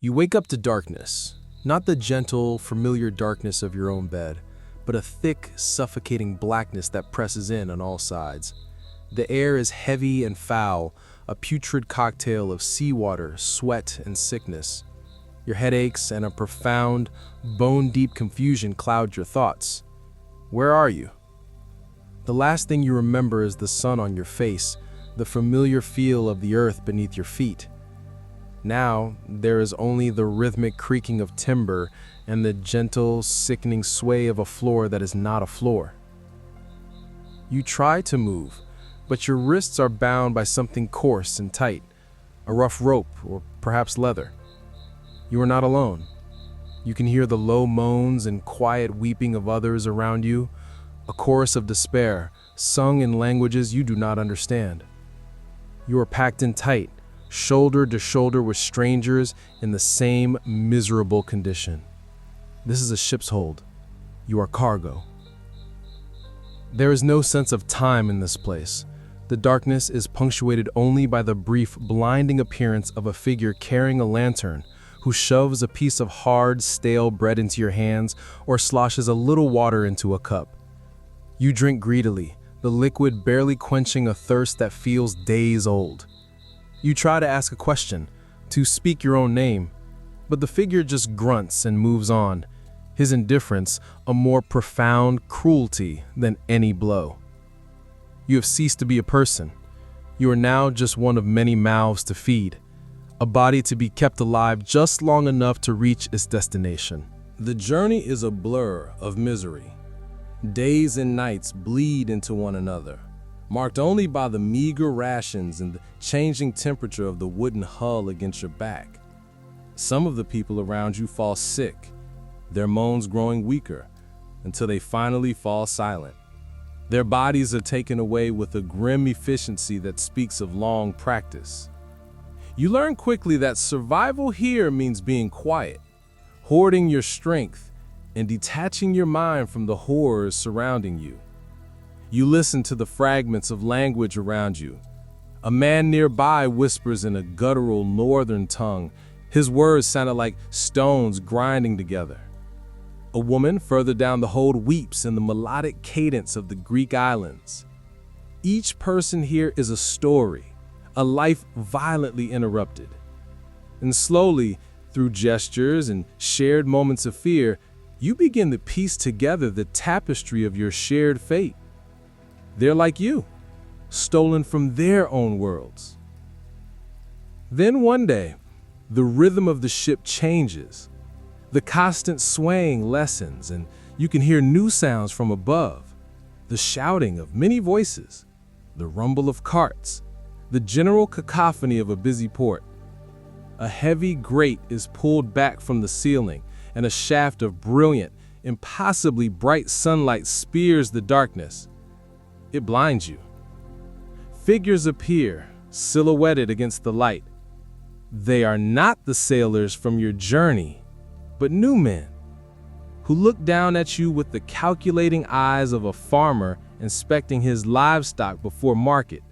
You wake up to darkness, not the gentle, familiar darkness of your own bed, but a thick, suffocating blackness that presses in on all sides. The air is heavy and foul, a putrid cocktail of seawater, sweat, and sickness. Your headaches and a profound, bone-deep confusion cloud your thoughts. Where are you? The last thing you remember is the sun on your face, the familiar feel of the earth beneath your feet. Now, there is only the rhythmic creaking of timber and the gentle, sickening sway of a floor that is not a floor. You try to move, but your wrists are bound by something coarse and tight, a rough rope or perhaps leather. You are not alone. You can hear the low moans and quiet weeping of others around you, a chorus of despair, sung in languages you do not understand. You are packed in tight, shoulder to shoulder with strangers in the same miserable condition. This is a ship's hold. You are cargo. There is no sense of time in this place. The darkness is punctuated only by the brief, blinding appearance of a figure carrying a lantern, who shoves a piece of hard, stale bread into your hands or sloshes a little water into a cup. You drink greedily, the liquid barely quenching a thirst that feels days old. You try to ask a question, to speak your own name, but the figure just grunts and moves on, his indifference a more profound cruelty than any blow. You have ceased to be a person. You are now just one of many mouths to feed, a body to be kept alive just long enough to reach its destination. The journey is a blur of misery. Days and nights bleed into one another, marked only by the meager rations and the changing temperature of the wooden hull against your back. Some of the people around you fall sick, their moans growing weaker until they finally fall silent. Their bodies are taken away with a grim efficiency that speaks of long practice. You learn quickly that survival here means being quiet, hoarding your strength, and detaching your mind from the horrors surrounding you. You listen to the fragments of language around you. A man nearby whispers in a guttural northern tongue. His words sounded like stones grinding together. A woman further down the hold weeps in the melodic cadence of the Greek islands. Each person here is a story, a life violently interrupted. And slowly, through gestures and shared moments of fear, you begin to piece together the tapestry of your shared fate. They're like you, stolen from their own worlds. Then one day, the rhythm of the ship changes. The constant swaying lessens, and you can hear new sounds from above. The shouting of many voices, the rumble of carts, the general cacophony of a busy port. A heavy grate is pulled back from the ceiling, and a shaft of brilliant, impossibly bright sunlight spears the darkness. It blinds you. Figures appear, silhouetted against the light. They are not the sailors from your journey, but new men, who look down at you with the calculating eyes of a farmer inspecting his livestock before market.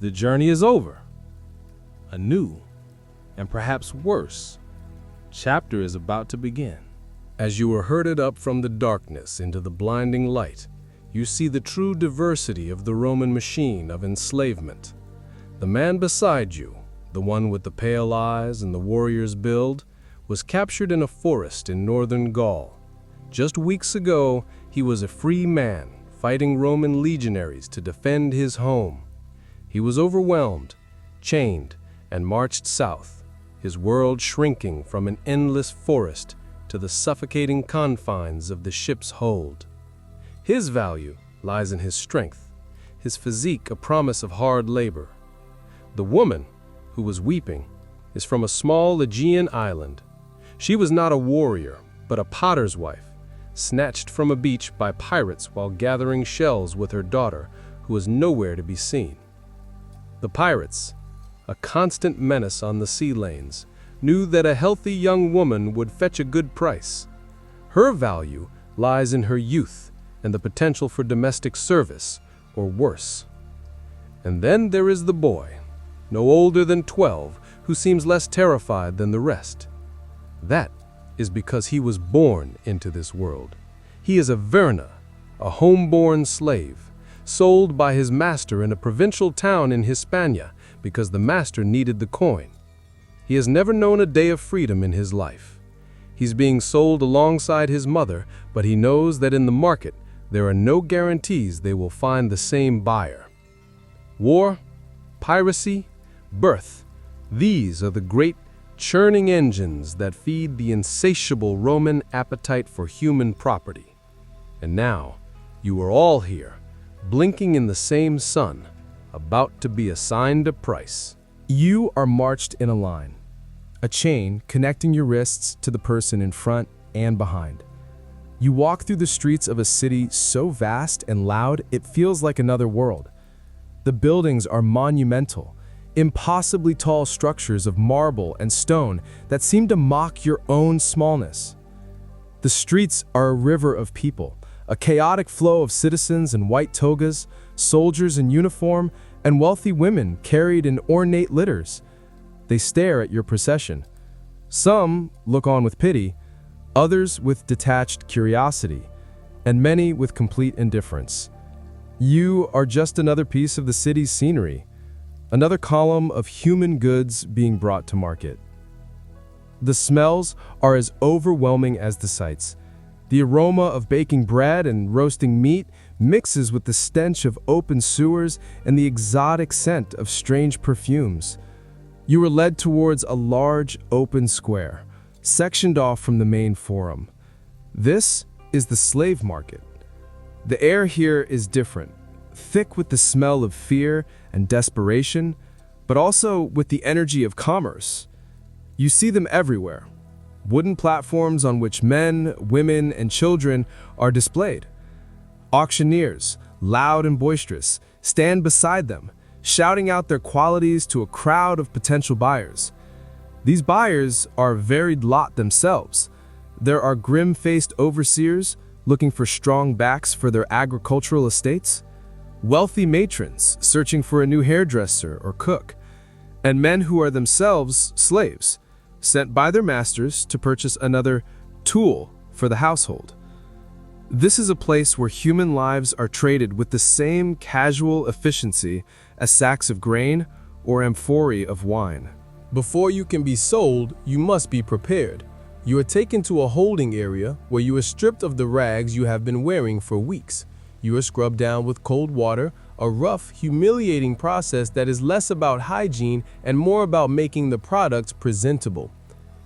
The journey is over. A new, and perhaps worse, chapter is about to begin. As you are herded up from the darkness into the blinding light, you see the true diversity of the Roman machine of enslavement. The man beside you, the one with the pale eyes and the warrior's build, was captured in a forest in northern Gaul. Just weeks ago, he was a free man fighting Roman legionaries to defend his home. He was overwhelmed, chained, and marched south, his world shrinking from an endless forest to the suffocating confines of the ship's hold. His value lies in his strength, his physique a promise of hard labor. The woman, who was weeping, is from a small Aegean island. She was not a warrior, but a potter's wife, snatched from a beach by pirates while gathering shells with her daughter, who was nowhere to be seen. The pirates, a constant menace on the sea lanes, knew that a healthy young woman would fetch a good price. Her value lies in her youth and the potential for domestic service, or worse. And then there is the boy, no older than 12, who seems less terrified than the rest. That is because he was born into this world. He is a Verna, a homeborn slave, sold by his master in a provincial town in Hispania because the master needed the coin. He has never known a day of freedom in his life. He's being sold alongside his mother, but he knows that in the market there are no guarantees they will find the same buyer. War, piracy, birth, these are the great churning engines that feed the insatiable Roman appetite for human property. And now, you are all here, blinking in the same sun, about to be assigned a price. You are marched in a line, a chain connecting your wrists to the person in front and behind. You walk through the streets of a city so vast and loud it feels like another world. The buildings are monumental, impossibly tall structures of marble and stone that seem to mock your own smallness. The streets are a river of people, a chaotic flow of citizens in white togas, soldiers in uniform, and wealthy women carried in ornate litters. They stare at your procession. Some look on with pity, others with detached curiosity, and many with complete indifference. You are just another piece of the city's scenery, another column of human goods being brought to market. The smells are as overwhelming as the sights. The aroma of baking bread and roasting meat mixes with the stench of open sewers and the exotic scent of strange perfumes. You are led towards a large, open square, sectioned off from the main forum. This is the slave market. The air here is different, thick with the smell of fear and desperation, but also with the energy of commerce. You see them everywhere. Wooden platforms on which men, women, and children are displayed. Auctioneers, loud and boisterous, stand beside them, shouting out their qualities to a crowd of potential buyers. These buyers are a varied lot themselves. There are grim-faced overseers looking for strong backs for their agricultural estates, wealthy matrons searching for a new hairdresser or cook, and men who are themselves slaves, sent by their masters to purchase another tool for the household. This is a place where human lives are traded with the same casual efficiency as sacks of grain or amphorae of wine. Before you can be sold, you must be prepared. You are taken to a holding area where you are stripped of the rags you have been wearing for weeks. You are scrubbed down with cold water, a rough, humiliating process that is less about hygiene and more about making the products presentable.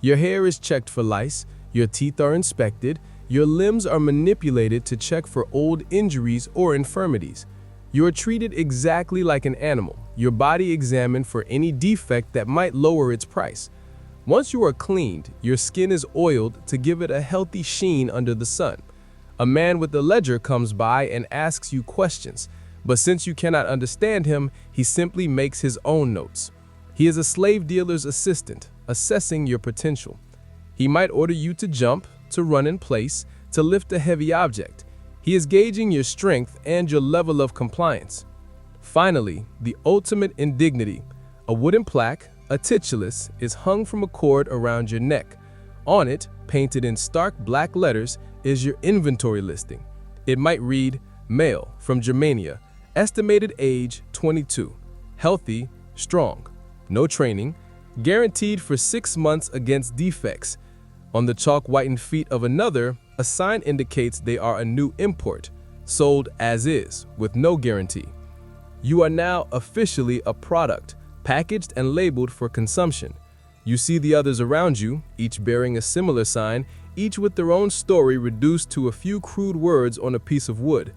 Your hair is checked for lice, your teeth are inspected, your limbs are manipulated to check for old injuries or infirmities. You are treated exactly like an animal, your body examined for any defect that might lower its price. Once you are cleaned, your skin is oiled to give it a healthy sheen under the sun. A man with a ledger comes by and asks you questions, but since you cannot understand him, he simply makes his own notes. He is a slave dealer's assistant, assessing your potential. He might order you to jump, to run in place, to lift a heavy object. He is gauging your strength and your level of compliance. Finally, the ultimate indignity, a wooden plaque, a titulus, is hung from a cord around your neck. On it, painted in stark black letters, is your inventory listing. It might read, male, from Germania, estimated age 22, healthy, strong, no training, guaranteed for 6 months against defects. On the chalk-whitened feet of another, a sign indicates they are a new import, sold as is, with no guarantee. You are now officially a product, packaged and labeled for consumption. You see the others around you, each bearing a similar sign, each with their own story reduced to a few crude words on a piece of wood.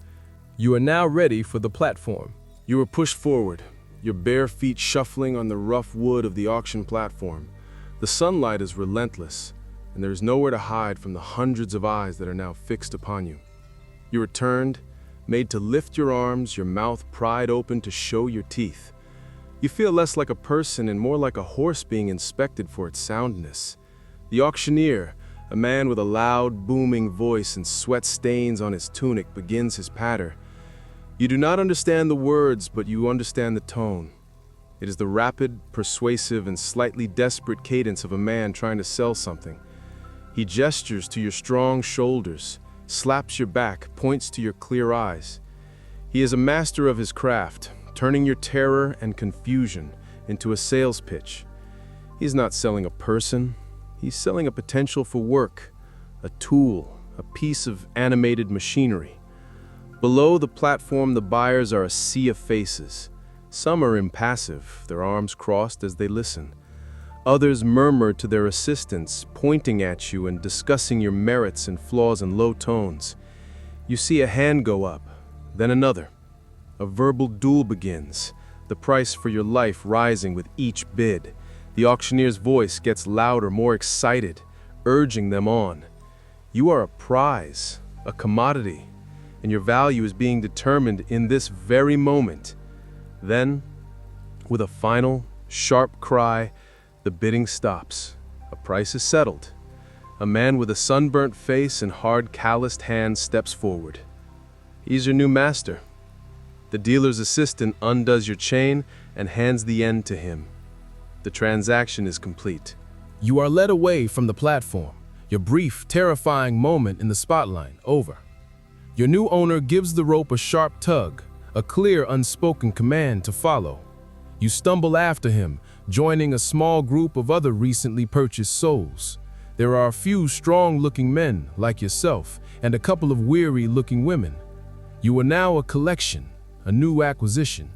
You are now ready for the platform. You are pushed forward, your bare feet shuffling on the rough wood of the auction platform. The sunlight is relentless, and there is nowhere to hide from the hundreds of eyes that are now fixed upon you. You are turned, made to lift your arms, your mouth pried open to show your teeth. You feel less like a person and more like a horse being inspected for its soundness. The auctioneer, a man with a loud, booming voice and sweat stains on his tunic, begins his patter. You do not understand the words, but you understand the tone. It is the rapid, persuasive, and slightly desperate cadence of a man trying to sell something. He gestures to your strong shoulders, slaps your back, points to your clear eyes. He is a master of his craft, turning your terror and confusion into a sales pitch. He's not selling a person, he's selling a potential for work, a tool, a piece of animated machinery. Below the platform, the buyers are a sea of faces. Some are impassive, their arms crossed as they listen. Others murmur to their assistants, pointing at you and discussing your merits and flaws in low tones. You see a hand go up, then another. A verbal duel begins, the price for your life rising with each bid. The auctioneer's voice gets louder, more excited, urging them on. You are a prize, a commodity, and your value is being determined in this very moment. Then, with a final, sharp cry, the bidding stops. A price is settled. A man with a sunburnt face and hard, calloused hands steps forward. He's your new master. The dealer's assistant undoes your chain and hands the end to him. The transaction is complete. You are led away from the platform, your brief, terrifying moment in the spotlight over. Your new owner gives the rope a sharp tug, a clear, unspoken command to follow. You stumble after him, joining a small group of other recently purchased souls. There are a few strong-looking men like yourself and a couple of weary-looking women. You are now a collection, a new acquisition.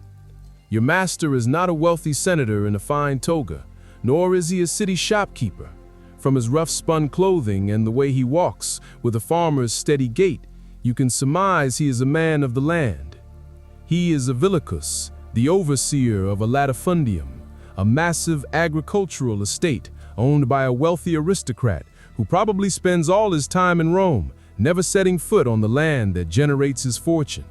Your master is not a wealthy senator in a fine toga, nor is he a city shopkeeper. From his rough-spun clothing and the way he walks with a farmer's steady gait, you can surmise he is a man of the land. He is a villicus, the overseer of a Latifundium, a massive agricultural estate owned by a wealthy aristocrat who probably spends all his time in Rome, never setting foot on the land that generates his fortune.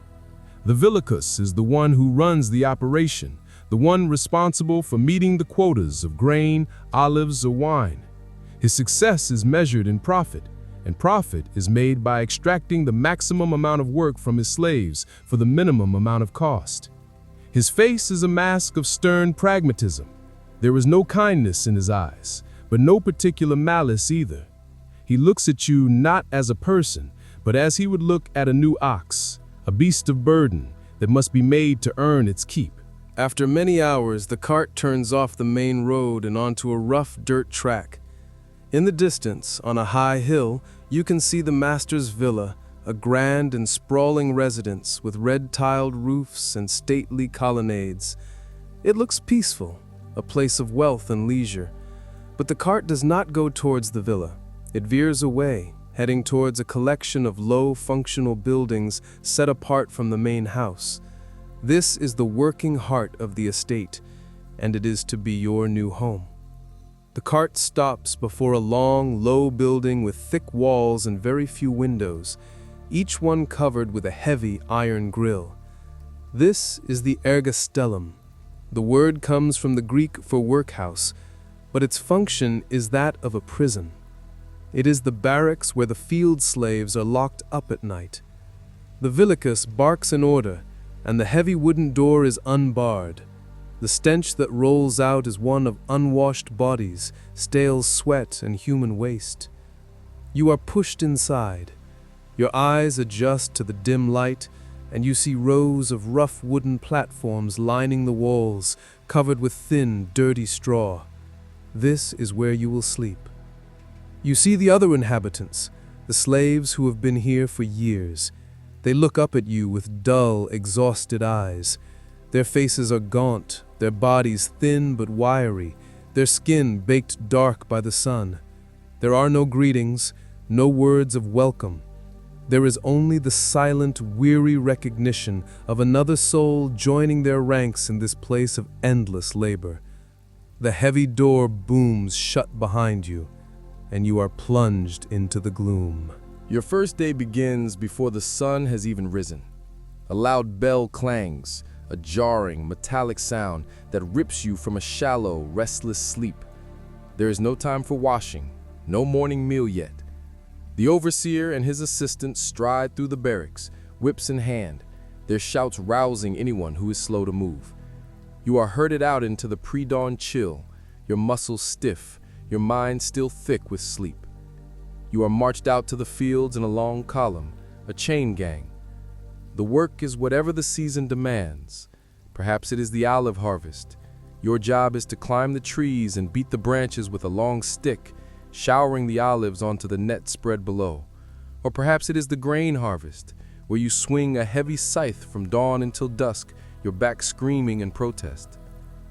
The villicus is the one who runs the operation, the one responsible for meeting the quotas of grain, olives, or wine. His success is measured in profit, and profit is made by extracting the maximum amount of work from his slaves for the minimum amount of cost. His face is a mask of stern pragmatism. There is no kindness in his eyes, but no particular malice either. He looks at you not as a person, but as he would look at a new ox, a beast of burden that must be made to earn its keep. After many hours, the cart turns off the main road and onto a rough dirt track. In the distance, on a high hill, you can see the master's villa, a grand and sprawling residence with red-tiled roofs and stately colonnades. It looks peaceful, a place of wealth and leisure. But the cart does not go towards the villa. It veers away, heading towards a collection of low, functional buildings set apart from the main house. This is the working heart of the estate, and it is to be your new home. The cart stops before a long, low building with thick walls and very few windows, each one covered with a heavy iron grille. This is the ergastellum. The word comes from the Greek for workhouse, but its function is that of a prison. It is the barracks where the field slaves are locked up at night. The villicus barks in order, and the heavy wooden door is unbarred. The stench that rolls out is one of unwashed bodies, stale sweat, and human waste. You are pushed inside. Your eyes adjust to the dim light, and you see rows of rough wooden platforms lining the walls, covered with thin, dirty straw. This is where you will sleep. You see the other inhabitants, the slaves who have been here for years. They look up at you with dull, exhausted eyes. Their faces are gaunt, their bodies thin but wiry, their skin baked dark by the sun. There are no greetings, no words of welcome. There is only the silent, weary recognition of another soul joining their ranks in this place of endless labor. The heavy door booms shut behind you, and you are plunged into the gloom. Your first day begins before the sun has even risen. A loud bell clangs, a jarring, metallic sound that rips you from a shallow, restless sleep. There is no time for washing, no morning meal yet. The overseer and his assistant stride through the barracks, whips in hand, their shouts rousing anyone who is slow to move. You are herded out into the pre-dawn chill, your muscles stiff, your mind still thick with sleep. You are marched out to the fields in a long column, a chain gang. The work is whatever the season demands. Perhaps it is the olive harvest. Your job is to climb the trees and beat the branches with a long stick, showering the olives onto the net spread below. Or perhaps it is the grain harvest, where you swing a heavy scythe from dawn until dusk, your back screaming in protest.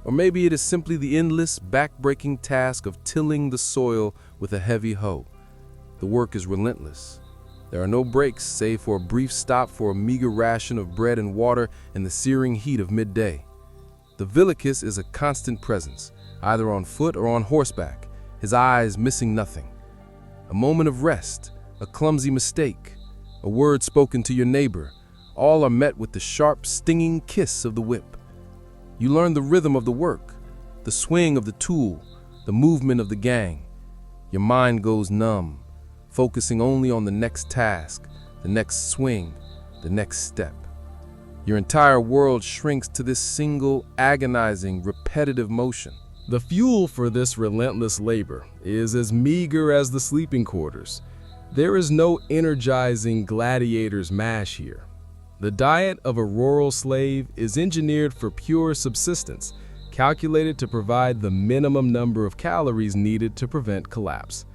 Or maybe it is simply the endless, back-breaking task of tilling the soil with a heavy hoe. The work is relentless. There are no breaks save for a brief stop for a meager ration of bread and water in the searing heat of midday. The villicus is a constant presence, either on foot or on horseback, his eyes missing nothing. A moment of rest, a clumsy mistake, a word spoken to your neighbor, all are met with the sharp, stinging kiss of the whip. You learn the rhythm of the work, the swing of the tool, the movement of the gang. Your mind goes numb, focusing only on the next task, the next swing, the next step. Your entire world shrinks to this single, agonizing, repetitive motion. The fuel for this relentless labor is as meager as the sleeping quarters. There is no energizing gladiator's mash here. The diet of a rural slave is engineered for pure subsistence, calculated to provide the minimum number of calories needed to prevent collapse.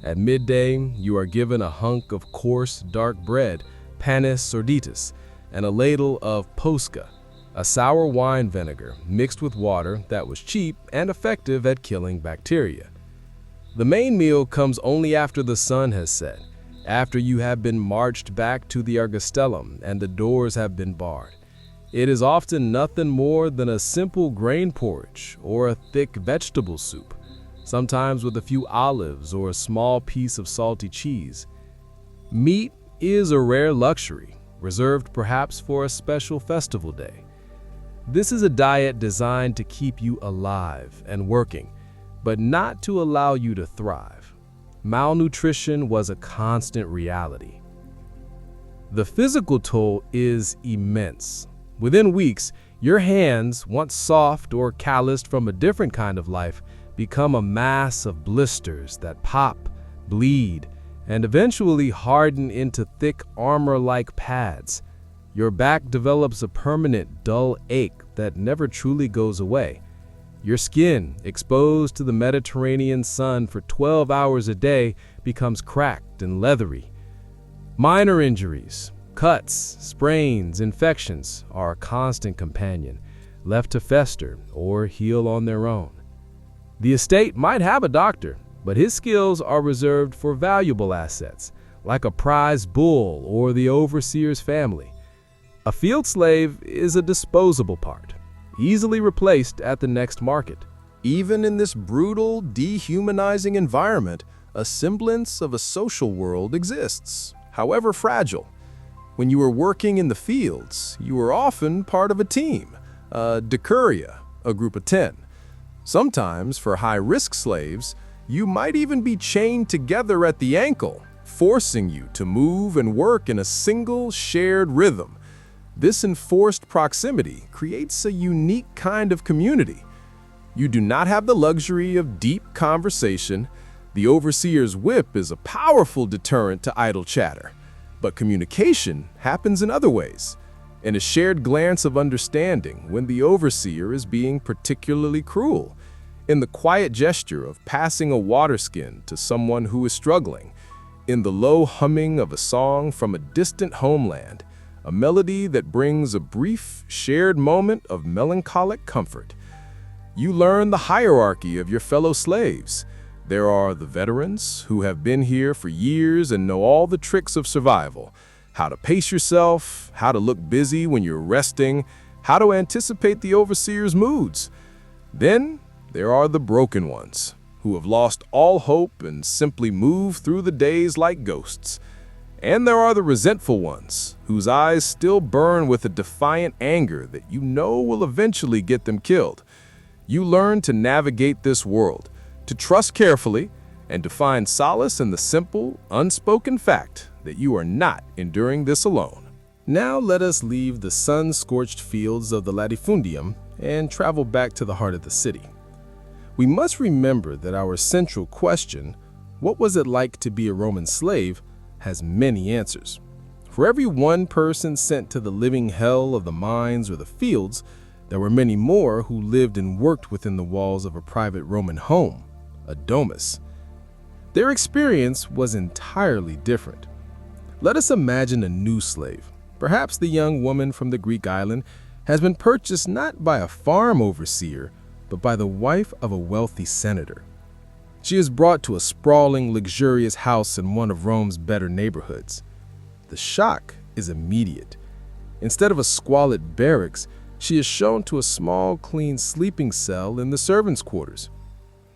At midday, you are given a hunk of coarse, dark bread, panis sorditus, and a ladle of posca, a sour wine vinegar mixed with water that was cheap and effective at killing bacteria. The main meal comes only after the sun has set, after you have been marched back to the ergostellum and the doors have been barred. It is often nothing more than a simple grain porridge or a thick vegetable soup, sometimes with a few olives or a small piece of salty cheese. Meat is a rare luxury, reserved perhaps for a special festival day. This is a diet designed to keep you alive and working, but not to allow you to thrive. Malnutrition was a constant reality. The physical toll is immense. Within weeks, your hands, once soft or calloused from a different kind of life, become a mass of blisters that pop, bleed, and eventually harden into thick armor-like pads. Your back develops a permanent, dull ache that never truly goes away. Your skin, exposed to the Mediterranean sun for 12 hours a day, becomes cracked and leathery. Minor injuries, cuts, sprains, infections are a constant companion, left to fester or heal on their own. The estate might have a doctor, but his skills are reserved for valuable assets, like a prize bull or the overseer's family. A field slave is a disposable part, easily replaced at the next market. Even in this brutal, dehumanizing environment, a semblance of a social world exists, however fragile. When you were working in the fields, you were often part of a team, a decuria, a group of 10. Sometimes, for high-risk slaves, you might even be chained together at the ankle, forcing you to move and work in a single, shared rhythm. This enforced proximity creates a unique kind of community. You do not have the luxury of deep conversation. The overseer's whip is a powerful deterrent to idle chatter. But communication happens in other ways, in a shared glance of understanding when the overseer is being particularly cruel, in the quiet gesture of passing a water skin to someone who is struggling, in the low humming of a song from a distant homeland, a melody that brings a brief, shared moment of melancholic comfort. You learn the hierarchy of your fellow slaves. There are the veterans who have been here for years and know all the tricks of survival, how to pace yourself, how to look busy when you're resting, how to anticipate the overseer's moods. Then there are the broken ones, who have lost all hope and simply move through the days like ghosts. And there are the resentful ones, whose eyes still burn with a defiant anger that you know will eventually get them killed. You learn to navigate this world, to trust carefully, and to find solace in the simple, unspoken fact that you are not enduring this alone. Now let us leave the sun-scorched fields of the Latifundium and travel back to the heart of the city. We must remember that our central question, what was it like to be a Roman slave, has many answers. For every one person sent to the living hell of the mines or the fields, there were many more who lived and worked within the walls of a private Roman home, a domus. Their experience was entirely different. Let us imagine a new slave. Perhaps the young woman from the Greek island has been purchased not by a farm overseer, but by the wife of a wealthy senator. She is brought to a sprawling, luxurious house in one of Rome's better neighborhoods. The shock is immediate. Instead of a squalid barracks, she is shown to a small, clean sleeping cell in the servants' quarters.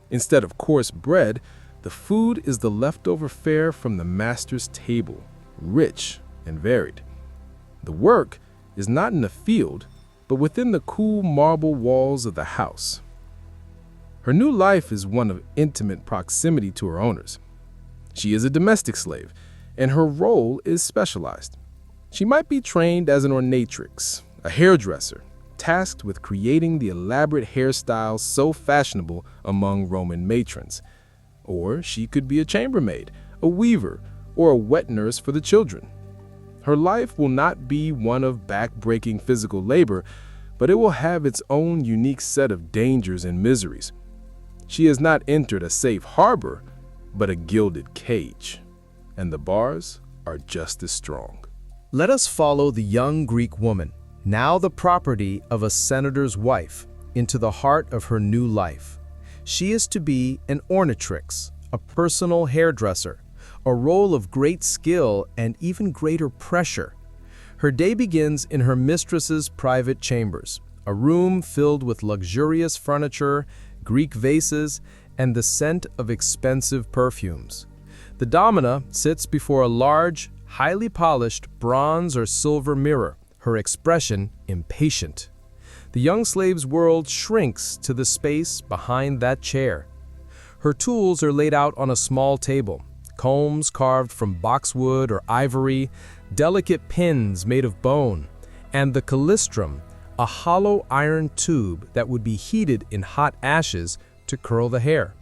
Instead of coarse bread, the food is the leftover fare from the master's table, rich and varied. The work is not in the field, but within the cool marble walls of the house. Her new life is one of intimate proximity to her owners. She is a domestic slave, and her role is specialized. She might be trained as an ornatrix, a hairdresser, tasked with creating the elaborate hairstyles so fashionable among Roman matrons. Or she could be a chambermaid, a weaver, or a wet nurse for the children. Her life will not be one of back-breaking physical labor, but it will have its own unique set of dangers and miseries. She has not entered a safe harbor, but a gilded cage, and the bars are just as strong. Let us follow the young Greek woman, now the property of a senator's wife, into the heart of her new life. She is to be an ornatrix, a personal hairdresser, a role of great skill and even greater pressure. Her day begins in her mistress's private chambers, a room filled with luxurious furniture, Greek vases, and the scent of expensive perfumes. The domina sits before a large, highly polished bronze or silver mirror, her expression impatient. The young slave's world shrinks to the space behind that chair. Her tools are laid out on a small table, combs carved from boxwood or ivory, delicate pins made of bone, and the calistrum, a hollow iron tube that would be heated in hot ashes to curl the hair.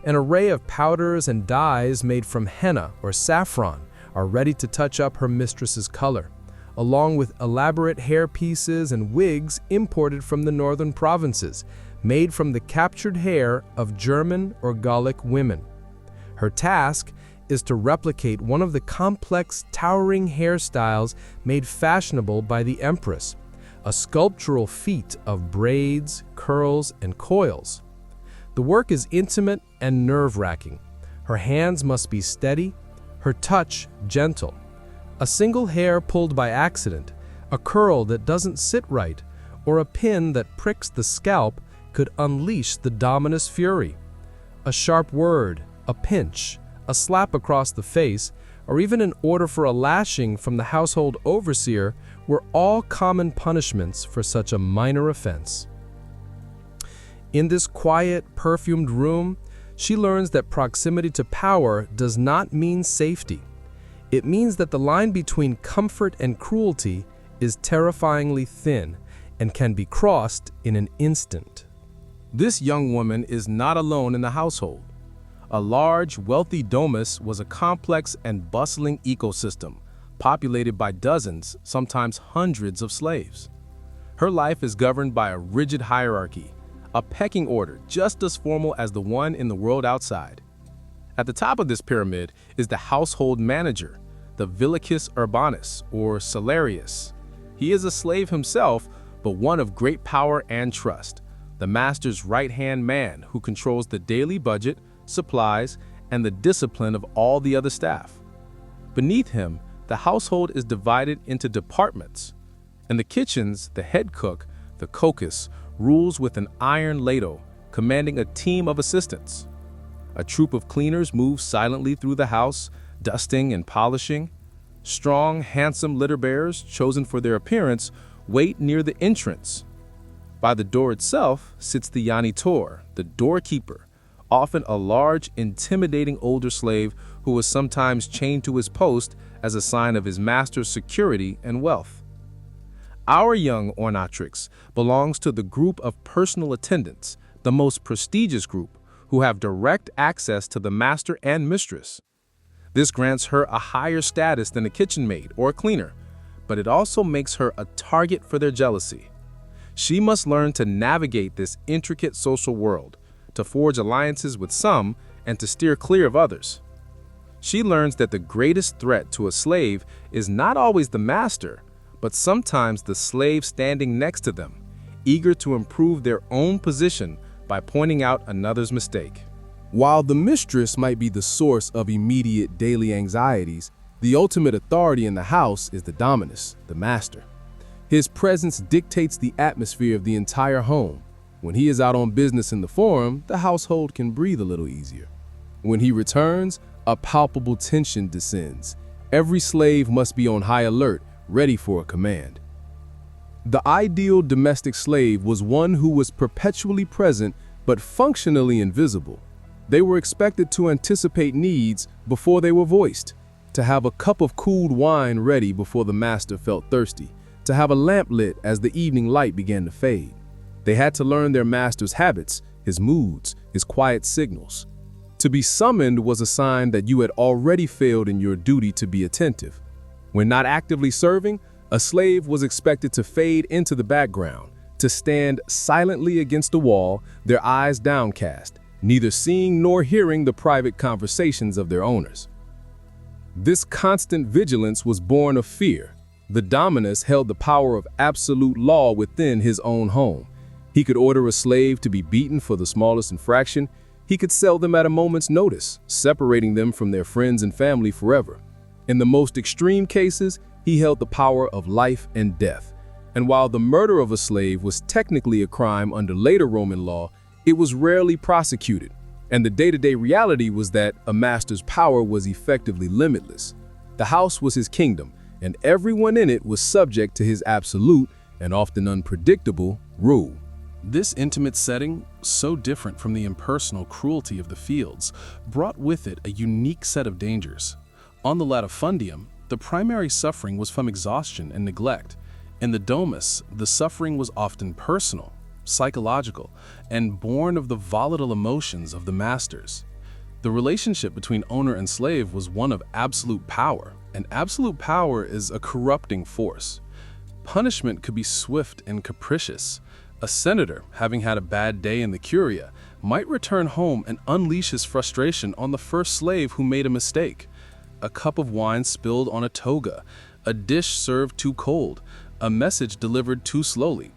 An array of powders and dyes made from henna or saffron are ready to touch up her mistress's color, along with elaborate hair pieces and wigs imported from the northern provinces, made from the captured hair of German or Gallic women. Her task is to replicate one of the complex, towering hairstyles made fashionable by the empress, a sculptural feat of braids, curls, and coils. The work is intimate and nerve-wracking. Her hands must be steady, her touch gentle. A single hair pulled by accident, a curl that doesn't sit right, or a pin that pricks the scalp could unleash the dominus fury. A sharp word, a pinch, a slap across the face, or even an order for a lashing from the household overseer were all common punishments for such a minor offense. In this quiet, perfumed room, she learns that proximity to power does not mean safety. It means that the line between comfort and cruelty is terrifyingly thin and can be crossed in an instant. This young woman is not alone in the household. A large, wealthy domus was a complex and bustling ecosystem, populated by dozens, sometimes hundreds of slaves. Her life is governed by a rigid hierarchy, a pecking order just as formal as the one in the world outside. At the top of this pyramid is the household manager, the Villicus Urbanus, or Salarius. He is a slave himself, but one of great power and trust, the master's right-hand man who controls the daily budget, supplies, and the discipline of all the other staff. Beneath him, the household is divided into departments. In the kitchens, the head cook, the cocus, rules with an iron ladle, commanding a team of assistants. A troop of cleaners moves silently through the house, dusting and polishing. Strong, handsome litter bearers, chosen for their appearance, wait near the entrance. By the door itself sits the janitor, the doorkeeper, often a large, intimidating older slave who was sometimes chained to his post as a sign of his master's security and wealth. Our young ornatrix belongs to the group of personal attendants, the most prestigious group, who have direct access to the master and mistress. This grants her a higher status than a kitchen maid or a cleaner, but it also makes her a target for their jealousy. She must learn to navigate this intricate social world, to forge alliances with some and to steer clear of others. She learns that the greatest threat to a slave is not always the master, but sometimes the slave standing next to them, eager to improve their own position by pointing out another's mistake. While the mistress might be the source of immediate daily anxieties, the ultimate authority in the house is the dominus, the master. His presence dictates the atmosphere of the entire home. When he is out on business in the forum, the household can breathe a little easier. When he returns, a palpable tension descends. Every slave must be on high alert, ready for a command. The ideal domestic slave was one who was perpetually present but functionally invisible. They were expected to anticipate needs before they were voiced, to have a cup of cooled wine ready before the master felt thirsty, to have a lamp lit as the evening light began to fade. They had to learn their master's habits, his moods, his quiet signals. To be summoned was a sign that you had already failed in your duty to be attentive. When not actively serving, a slave was expected to fade into the background, to stand silently against the wall, their eyes downcast, neither seeing nor hearing the private conversations of their owners. This constant vigilance was born of fear. The dominus held the power of absolute law within his own home. He could order a slave to be beaten for the smallest infraction. He could sell them at a moment's notice, separating them from their friends and family forever. In the most extreme cases, he held the power of life and death. And while the murder of a slave was technically a crime under later Roman law, it was rarely prosecuted. And the day-to-day reality was that a master's power was effectively limitless. The house was his kingdom, and everyone in it was subject to his absolute, and often unpredictable, rule. This intimate setting, so different from the impersonal cruelty of the fields, brought with it a unique set of dangers. On the Latifundium, the primary suffering was from exhaustion and neglect. In the domus, the suffering was often personal, psychological, and born of the volatile emotions of the masters. The relationship between owner and slave was one of absolute power, and absolute power is a corrupting force. Punishment could be swift and capricious. A senator, having had a bad day in the curia, might return home and unleash his frustration on the first slave who made a mistake. A cup of wine spilled on a toga, a dish served too cold, a message delivered too slowly.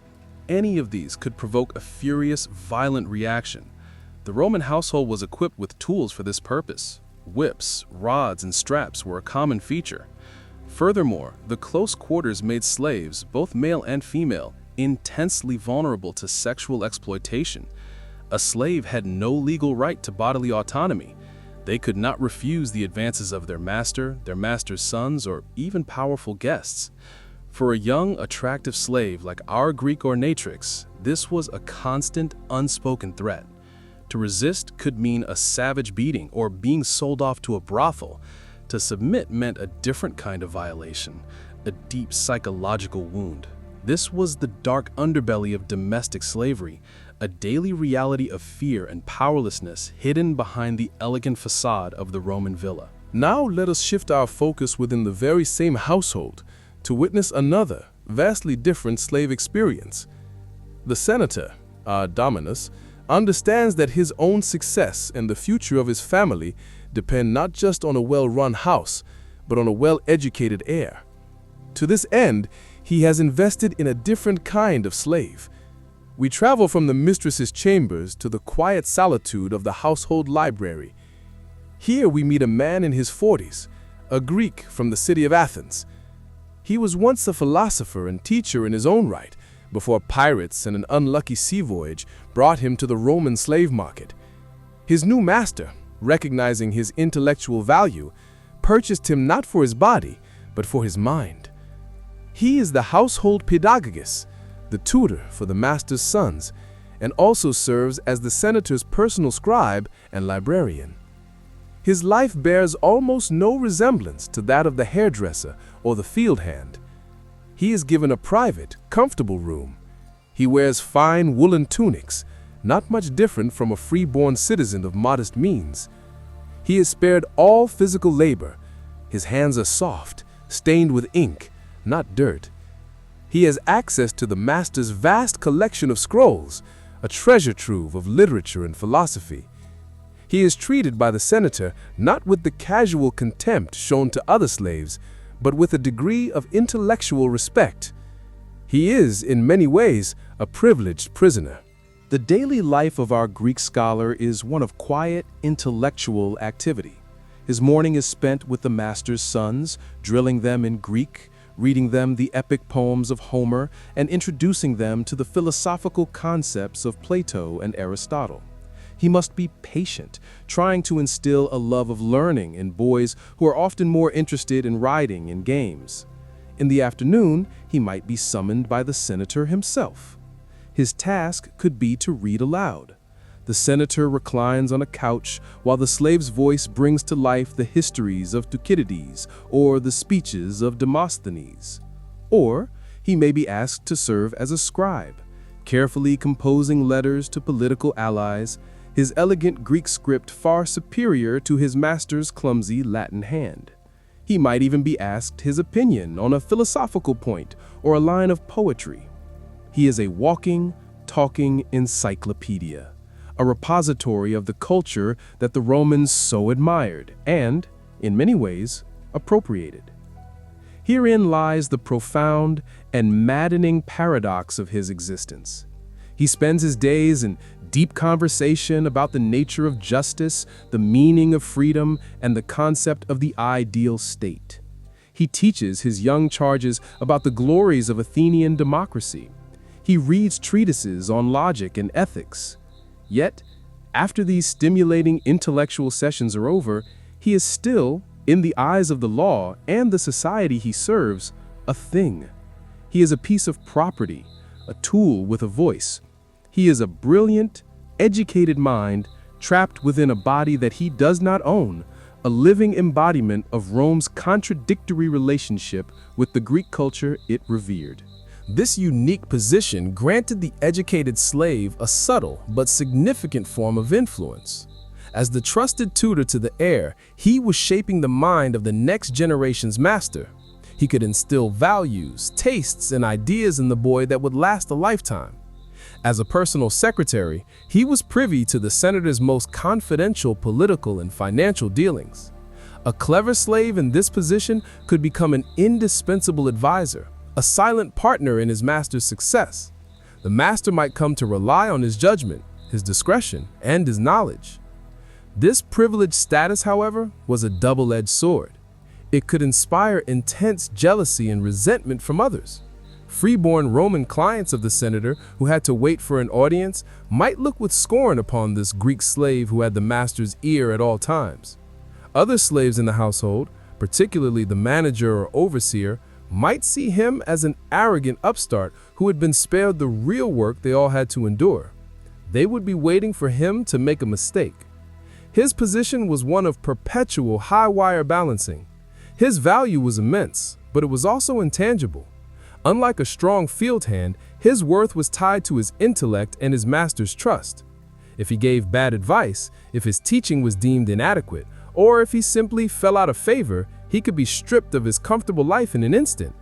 Any of these could provoke a furious, violent reaction. The Roman household was equipped with tools for this purpose. Whips, rods, and straps were a common feature. Furthermore, the close quarters made slaves, both male and female, intensely vulnerable to sexual exploitation. A slave had no legal right to bodily autonomy. They could not refuse the advances of their master's sons, or even powerful guests. For a young, attractive slave like our Greek ornatrix, this was a constant, unspoken threat. To resist could mean a savage beating or being sold off to a brothel. To submit meant a different kind of violation, a deep psychological wound. This was the dark underbelly of domestic slavery, a daily reality of fear and powerlessness hidden behind the elegant facade of the Roman villa. Now let us shift our focus within the very same household to witness another, vastly different slave experience. The senator, our dominus, understands that his own success and the future of his family depend not just on a well-run house, but on a well-educated heir. To this end, he has invested in a different kind of slave. We travel from the mistress's chambers to the quiet solitude of the household library. Here we meet a man in his 40s, a Greek from the city of Athens. He was once a philosopher and teacher in his own right, before pirates and an unlucky sea voyage brought him to the Roman slave market. His new master, recognizing his intellectual value, purchased him not for his body, but for his mind. He is the household pedagogus, the tutor for the master's sons, and also serves as the senator's personal scribe and librarian. His life bears almost no resemblance to that of the hairdresser or the field hand. he is given a private, comfortable room. He wears fine woolen tunics, not much different from a free-born citizen of modest means. He is spared all physical labor. His hands are soft, stained with ink, not dirt. He has access to the master's vast collection of scrolls, a treasure trove of literature and philosophy. He is treated by the senator not with the casual contempt shown to other slaves, but with a degree of intellectual respect. He is, in many ways, a privileged prisoner. The daily life of our Greek scholar is one of quiet, intellectual activity. His morning is spent with the master's sons, drilling them in Greek, reading them the epic poems of Homer, and introducing them to the philosophical concepts of Plato and Aristotle. He must be patient, trying to instill a love of learning in boys who are often more interested in riding and games. In the afternoon, he might be summoned by the senator himself. His task could be to read aloud. The senator reclines on a couch while the slave's voice brings to life the histories of Thucydides or the speeches of Demosthenes. Or he may be asked to serve as a scribe, carefully composing letters to political allies, his elegant Greek script far superior to his master's clumsy Latin hand. He might even be asked his opinion on a philosophical point or a line of poetry. He is a walking, talking encyclopedia, a repository of the culture that the Romans so admired and, in many ways, appropriated. Herein lies the profound and maddening paradox of his existence. He spends his days in deep conversation about the nature of justice, the meaning of freedom, and the concept of the ideal state. He teaches his young charges about the glories of Athenian democracy. He reads treatises on logic and ethics. Yet, after these stimulating intellectual sessions are over, he is still, in the eyes of the law and the society he serves, a thing. He is a piece of property, a tool with a voice. He is a brilliant, educated mind trapped within a body that he does not own, a living embodiment of Rome's contradictory relationship with the Greek culture it revered. This unique position granted the educated slave a subtle but significant form of influence. As the trusted tutor to the heir, he was shaping the mind of the next generation's master. He could instill values, tastes, and ideas in the boy that would last a lifetime. As a personal secretary, he was privy to the senator's most confidential political and financial dealings. A clever slave in this position could become an indispensable advisor, a silent partner in his master's success. The master might come to rely on his judgment, his discretion, and his knowledge. This privileged status, however, was a double-edged sword. It could inspire intense jealousy and resentment from others. Freeborn Roman clients of the senator who had to wait for an audience might look with scorn upon this Greek slave who had the master's ear at all times. Other slaves in the household, particularly the manager or overseer, might see him as an arrogant upstart who had been spared the real work they all had to endure. They would be waiting for him to make a mistake. His position was one of perpetual high-wire balancing. His value was immense, but it was also intangible. Unlike a strong field hand, his worth was tied to his intellect and his master's trust. If he gave bad advice, if his teaching was deemed inadequate, or if he simply fell out of favor, he could be stripped of his comfortable life in an instant.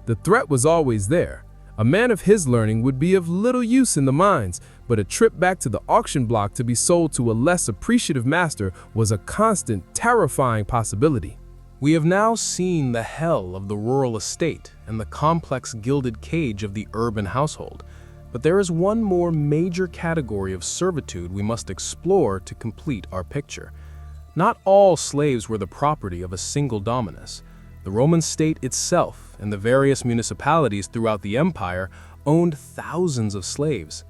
The threat was always there. A man of his learning would be of little use in the mines, but a trip back to the auction block to be sold to a less appreciative master was a constant, terrifying possibility. We have now seen the hell of the rural estate and the complex gilded cage of the urban household, but there is one more major category of servitude we must explore to complete our picture. Not all slaves were the property of a single dominus. The Roman state itself and the various municipalities throughout the empire owned thousands of slaves.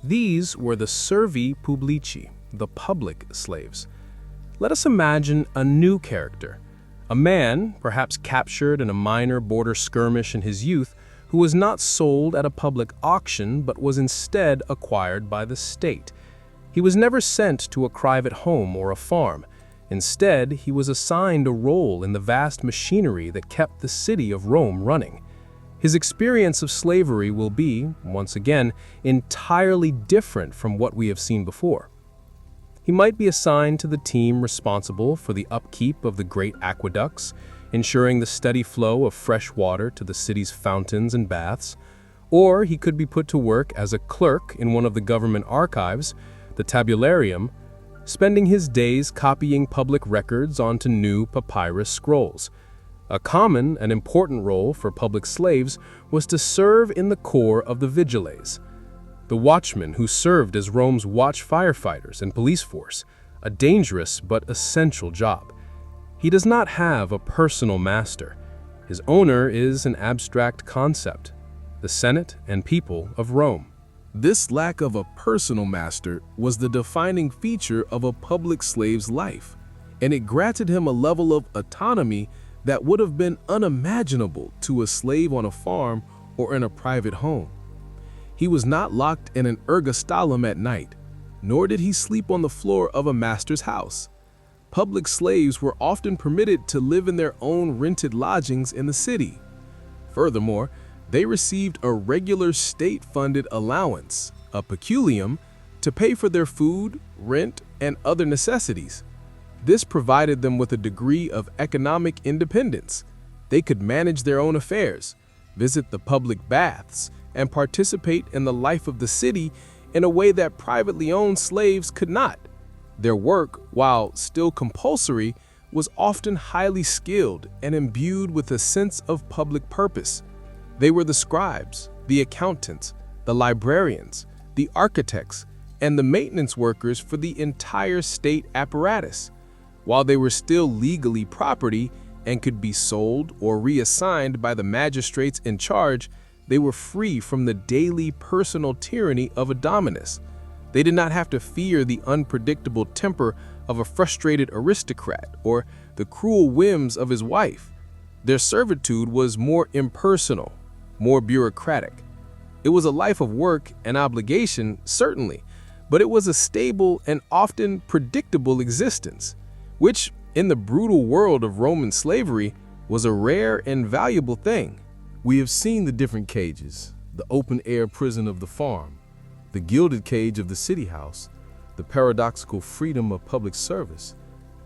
These were the servi publici, the public slaves. Let us imagine a new character. A man, perhaps captured in a minor border skirmish in his youth, who was not sold at a public auction but was instead acquired by the state. He was never sent to a private home or a farm. Instead, he was assigned a role in the vast machinery that kept the city of Rome running. His experience of slavery will be, once again, entirely different from what we have seen before. He might be assigned to the team responsible for the upkeep of the great aqueducts, ensuring the steady flow of fresh water to the city's fountains and baths, or he could be put to work as a clerk in one of the government archives, the tabularium, spending his days copying public records onto new papyrus scrolls. A common and important role for public slaves was to serve in the corps of the vigiles, the watchmen who served as Rome's watch firefighters and police force, a dangerous but essential job. He does not have a personal master. His owner is an abstract concept, the Senate and people of Rome. This lack of a personal master was the defining feature of a public slave's life, and it granted him a level of autonomy that would have been unimaginable to a slave on a farm or in a private home. He was not locked in an ergastulum at night, nor did he sleep on the floor of a master's house. Public slaves were often permitted to live in their own rented lodgings in the city. Furthermore, they received a regular state-funded allowance, a peculium, to pay for their food, rent, and other necessities. This provided them with a degree of economic independence. They could manage their own affairs, visit the public baths, and participate in the life of the city in a way that privately owned slaves could not. Their work, while still compulsory, was often highly skilled and imbued with a sense of public purpose. They were the scribes, the accountants, the librarians, the architects, and the maintenance workers for the entire state apparatus. While they were still legally property and could be sold or reassigned by the magistrates in charge, they were free from the daily personal tyranny of a dominus. They did not have to fear the unpredictable temper of a frustrated aristocrat or the cruel whims of his wife. Their servitude was more impersonal, more bureaucratic. It was a life of work and obligation, certainly, but it was a stable and often predictable existence, which, in the brutal world of Roman slavery, was a rare and valuable thing. We have seen the different cages, the open-air prison of the farm, the gilded cage of the city house, the paradoxical freedom of public service.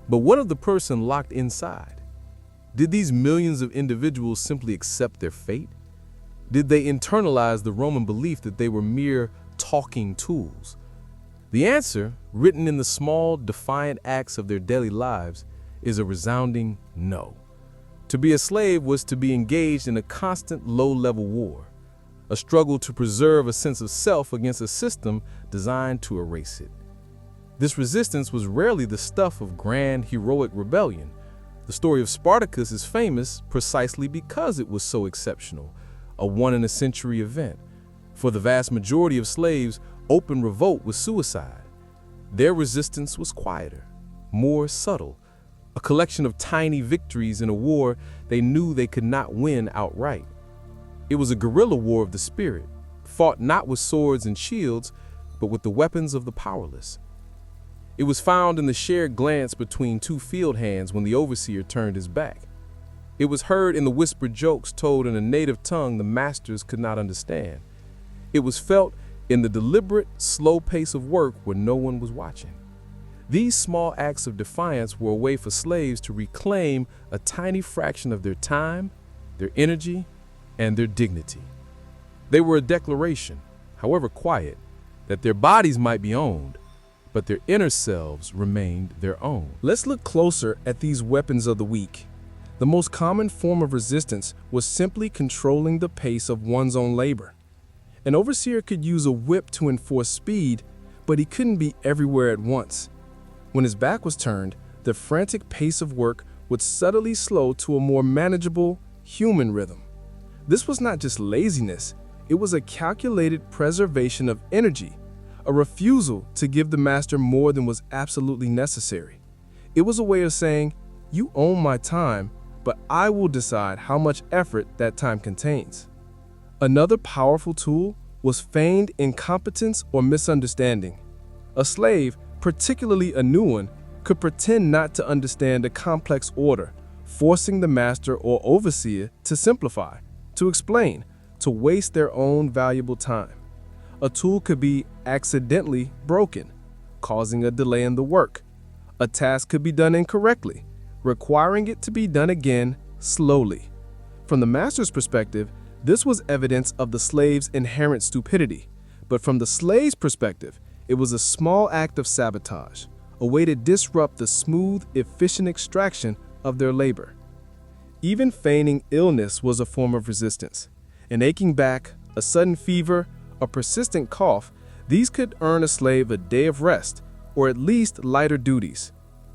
But what of the person locked inside? Did these millions of individuals simply accept their fate? Did they internalize the Roman belief that they were mere talking tools? The answer, written in the small, defiant acts of their daily lives, is a resounding no. To be a slave was to be engaged in a constant low-level war, a struggle to preserve a sense of self against a system designed to erase it. This resistance was rarely the stuff of grand, heroic rebellion. The story of Spartacus is famous precisely because it was so exceptional, a one-in-a-century event. For the vast majority of slaves, open revolt was suicide. Their resistance was quieter, more subtle, a collection of tiny victories in a war they knew they could not win outright. It was a guerrilla war of the spirit, fought not with swords and shields, but with the weapons of the powerless. It was found in the shared glance between two field hands when the overseer turned his back. It was heard in the whispered jokes told in a native tongue the masters could not understand. It was felt in the deliberate, slow pace of work where no one was watching. These small acts of defiance were a way for slaves to reclaim a tiny fraction of their time, their energy, and their dignity. They were a declaration, however quiet, that their bodies might be owned, but their inner selves remained their own. Let's look closer at these weapons of the weak. The most common form of resistance was simply controlling the pace of one's own labor. An overseer could use a whip to enforce speed, but he couldn't be everywhere at once. When his back was turned, the frantic pace of work would subtly slow to a more manageable, human rhythm. This was not just laziness, it was a calculated preservation of energy, a refusal to give the master more than was absolutely necessary. It was a way of saying, "You own my time, but I will decide how much effort that time contains." Another powerful tool was feigned incompetence or misunderstanding. A slave, particularly a new one, could pretend not to understand a complex order, forcing the master or overseer to simplify. To explain, to waste their own valuable time. A tool could be accidentally broken, causing a delay in the work. A task could be done incorrectly, requiring it to be done again slowly. From the master's perspective, this was evidence of the slave's inherent stupidity. But from the slave's perspective, it was a small act of sabotage, a way to disrupt the smooth, efficient extraction of their labor. Even feigning illness was a form of resistance. An aching back, a sudden fever, a persistent cough, these could earn a slave a day of rest, or at least lighter duties.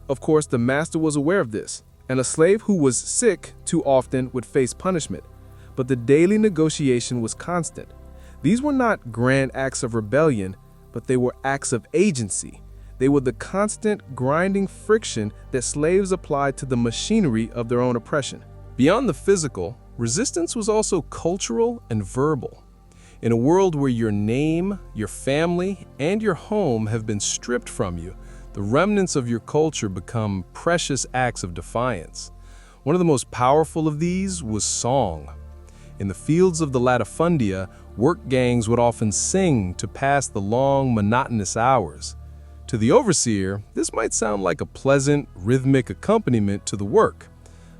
Of course, the master was aware of this, and a slave who was sick too often would face punishment. But the daily negotiation was constant. These were not grand acts of rebellion, but they were acts of agency. They were the constant grinding friction that slaves applied to the machinery of their own oppression. Beyond the physical, resistance was also cultural and verbal. In a world where your name, your family, and your home have been stripped from you, the remnants of your culture become precious acts of defiance. One of the most powerful of these was song. In the fields of the Latifundia, work gangs would often sing to pass the long, monotonous hours. To the overseer, this might sound like a pleasant, rhythmic accompaniment to the work.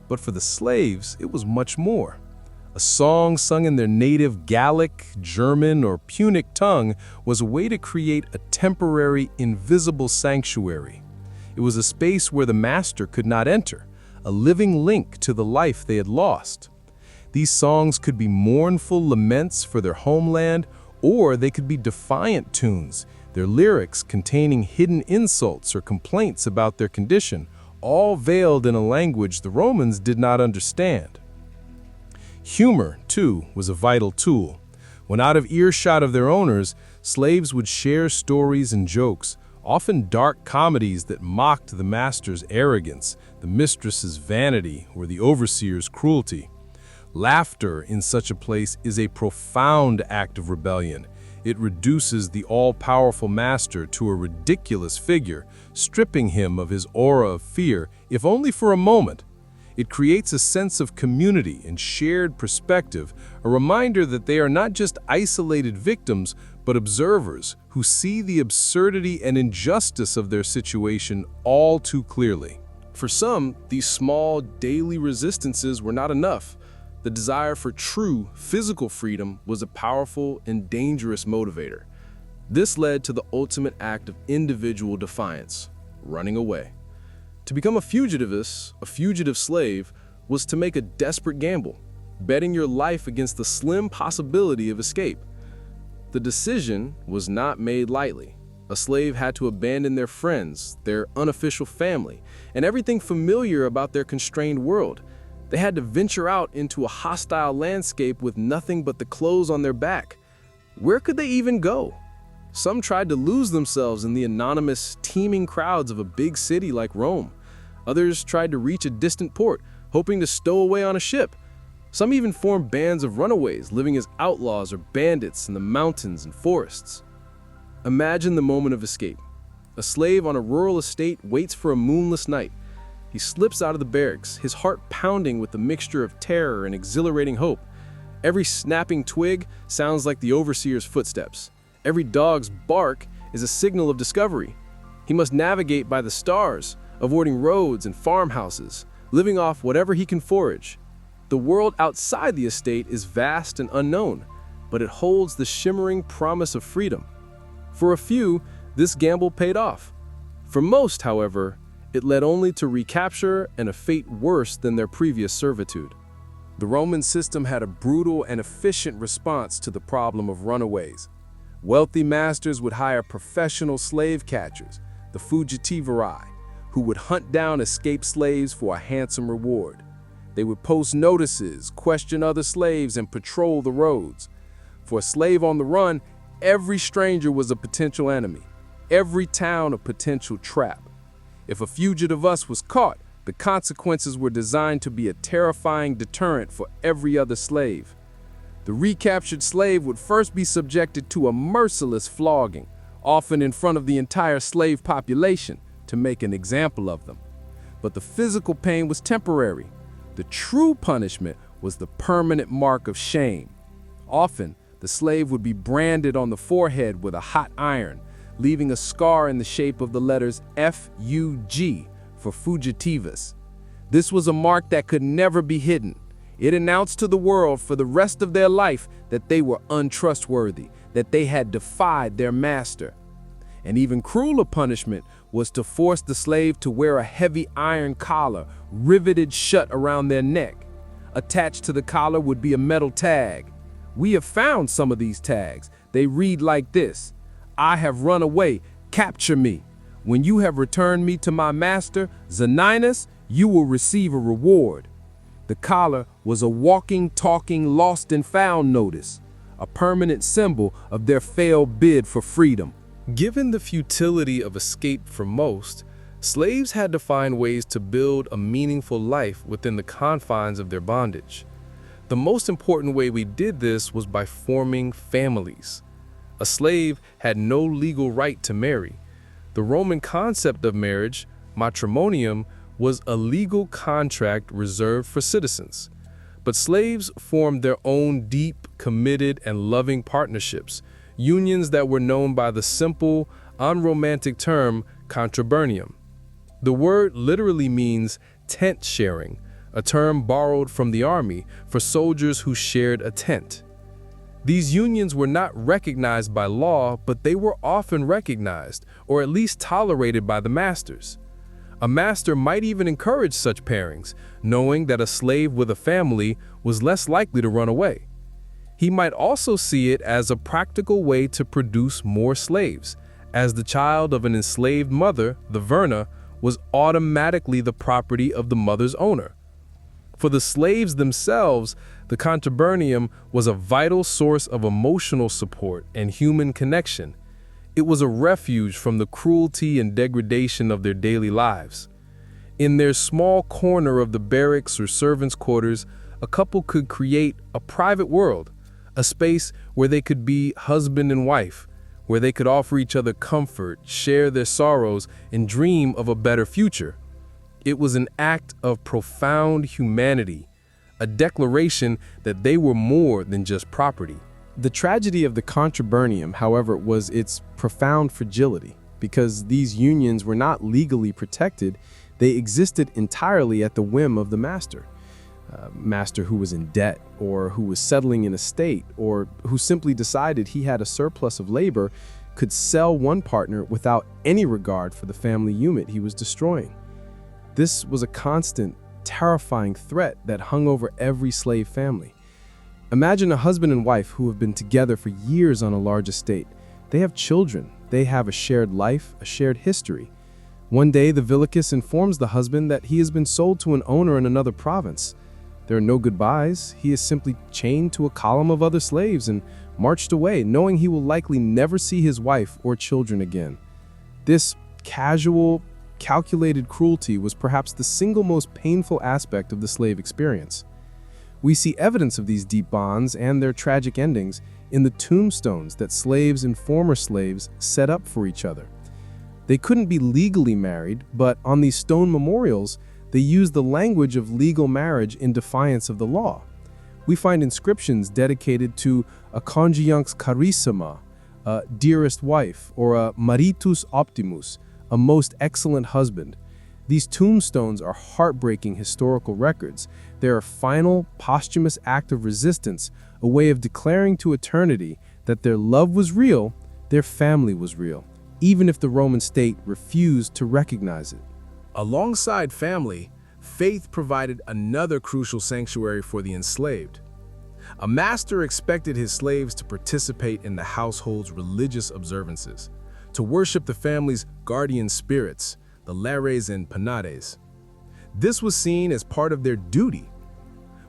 But for the slaves, it was much more. A song sung in their native Gallic, German, or Punic tongue was a way to create a temporary, invisible sanctuary. It was a space where the master could not enter, a living link to the life they had lost. These songs could be mournful laments for their homeland, or they could be defiant tunes, their lyrics containing hidden insults or complaints about their condition, all veiled in a language the Romans did not understand. Humor, too, was a vital tool. When out of earshot of their owners, slaves would share stories and jokes, often dark comedies that mocked the master's arrogance, the mistress's vanity, or the overseer's cruelty. Laughter in such a place is a profound act of rebellion. It reduces the all-powerful master to a ridiculous figure, stripping him of his aura of fear, if only for a moment. It creates a sense of community and shared perspective, a reminder that they are not just isolated victims, but observers who see the absurdity and injustice of their situation all too clearly. For some, these small, daily resistances were not enough. The desire for true, physical freedom was a powerful and dangerous motivator. This led to the ultimate act of individual defiance, running away. To become a fugitive slave, was to make a desperate gamble, betting your life against the slim possibility of escape. The decision was not made lightly. A slave had to abandon their friends, their unofficial family, and everything familiar about their constrained world. They had to venture out into a hostile landscape with nothing but the clothes on their back. Where could they even go? Some tried to lose themselves in the anonymous, teeming crowds of a big city like Rome. Others tried to reach a distant port, hoping to stow away on a ship. Some even formed bands of runaways, living as outlaws or bandits in the mountains and forests. Imagine the moment of escape. A slave on a rural estate waits for a moonless night. He slips out of the barracks, his heart pounding with a mixture of terror and exhilarating hope. Every snapping twig sounds like the overseer's footsteps. Every dog's bark is a signal of discovery. He must navigate by the stars, avoiding roads and farmhouses, living off whatever he can forage. The world outside the estate is vast and unknown, but it holds the shimmering promise of freedom. For a few, this gamble paid off. For most, however, it led only to recapture and a fate worse than their previous servitude. The Roman system had a brutal and efficient response to the problem of runaways. Wealthy masters would hire professional slave catchers, the fugitiveri, who would hunt down escaped slaves for a handsome reward. They would post notices, question other slaves, and patrol the roads. For a slave on the run, every stranger was a potential enemy, every town a potential trap. If a fugitive was caught, the consequences were designed to be a terrifying deterrent for every other slave. The recaptured slave would first be subjected to a merciless flogging, often in front of the entire slave population, to make an example of them. But the physical pain was temporary. The true punishment was the permanent mark of shame. Often, the slave would be branded on the forehead with a hot iron, leaving a scar in the shape of the letters F-U-G for fugitivus. This was a mark that could never be hidden. It announced to the world for the rest of their life that they were untrustworthy, that they had defied their master. An even crueler punishment was to force the slave to wear a heavy iron collar riveted shut around their neck. Attached to the collar would be a metal tag. We have found some of these tags. They read like this: "I have run away, capture me. When you have returned me to my master, Zaninus, you will receive a reward." The collar was a walking, talking, lost and found notice, a permanent symbol of their failed bid for freedom. Given the futility of escape for most, slaves had to find ways to build a meaningful life within the confines of their bondage. The most important way we did this was by forming families. A slave had no legal right to marry. The Roman concept of marriage, matrimonium, was a legal contract reserved for citizens. But slaves formed their own deep, committed, and loving partnerships, unions that were known by the simple, unromantic term contubernium. The word literally means tent sharing, a term borrowed from the army for soldiers who shared a tent. These unions were not recognized by law, but they were often recognized, or at least tolerated by the masters. A master might even encourage such pairings, knowing that a slave with a family was less likely to run away. He might also see it as a practical way to produce more slaves, as the child of an enslaved mother, the verna, was automatically the property of the mother's owner. For the slaves themselves, the contubernium was a vital source of emotional support and human connection. It was a refuge from the cruelty and degradation of their daily lives. In their small corner of the barracks or servants' quarters, a couple could create a private world, a space where they could be husband and wife, where they could offer each other comfort, share their sorrows, and dream of a better future. It was an act of profound humanity, a declaration that they were more than just property. The tragedy of the contubernium, however, was its profound fragility. Because these unions were not legally protected, they existed entirely at the whim of the master. Master who was in debt, or who was settling in a state, or who simply decided he had a surplus of labor, could sell one partner without any regard for the family unit he was destroying. This was a constant, terrifying threat that hung over every slave family. Imagine a husband and wife who have been together for years on a large estate. They have children. They have a shared life, a shared history. One day, the villicus informs the husband that he has been sold to an owner in another province. There are no goodbyes. He is simply chained to a column of other slaves and marched away, knowing he will likely never see his wife or children again. This casual, calculated cruelty was perhaps the single most painful aspect of the slave experience. We see evidence of these deep bonds and their tragic endings in the tombstones that slaves and former slaves set up for each other. They couldn't be legally married, but on these stone memorials, they used the language of legal marriage in defiance of the law. We find inscriptions dedicated to a conjunx carissima, a dearest wife, or a maritus optimus, a most excellent husband. These tombstones are heartbreaking historical records. They're a final, posthumous act of resistance, a way of declaring to eternity that their love was real, their family was real, even if the Roman state refused to recognize it. Alongside family, faith provided another crucial sanctuary for the enslaved. A master expected his slaves to participate in the household's religious observances, to worship the family's guardian spirits, the lares and penates. This was seen as part of their duty.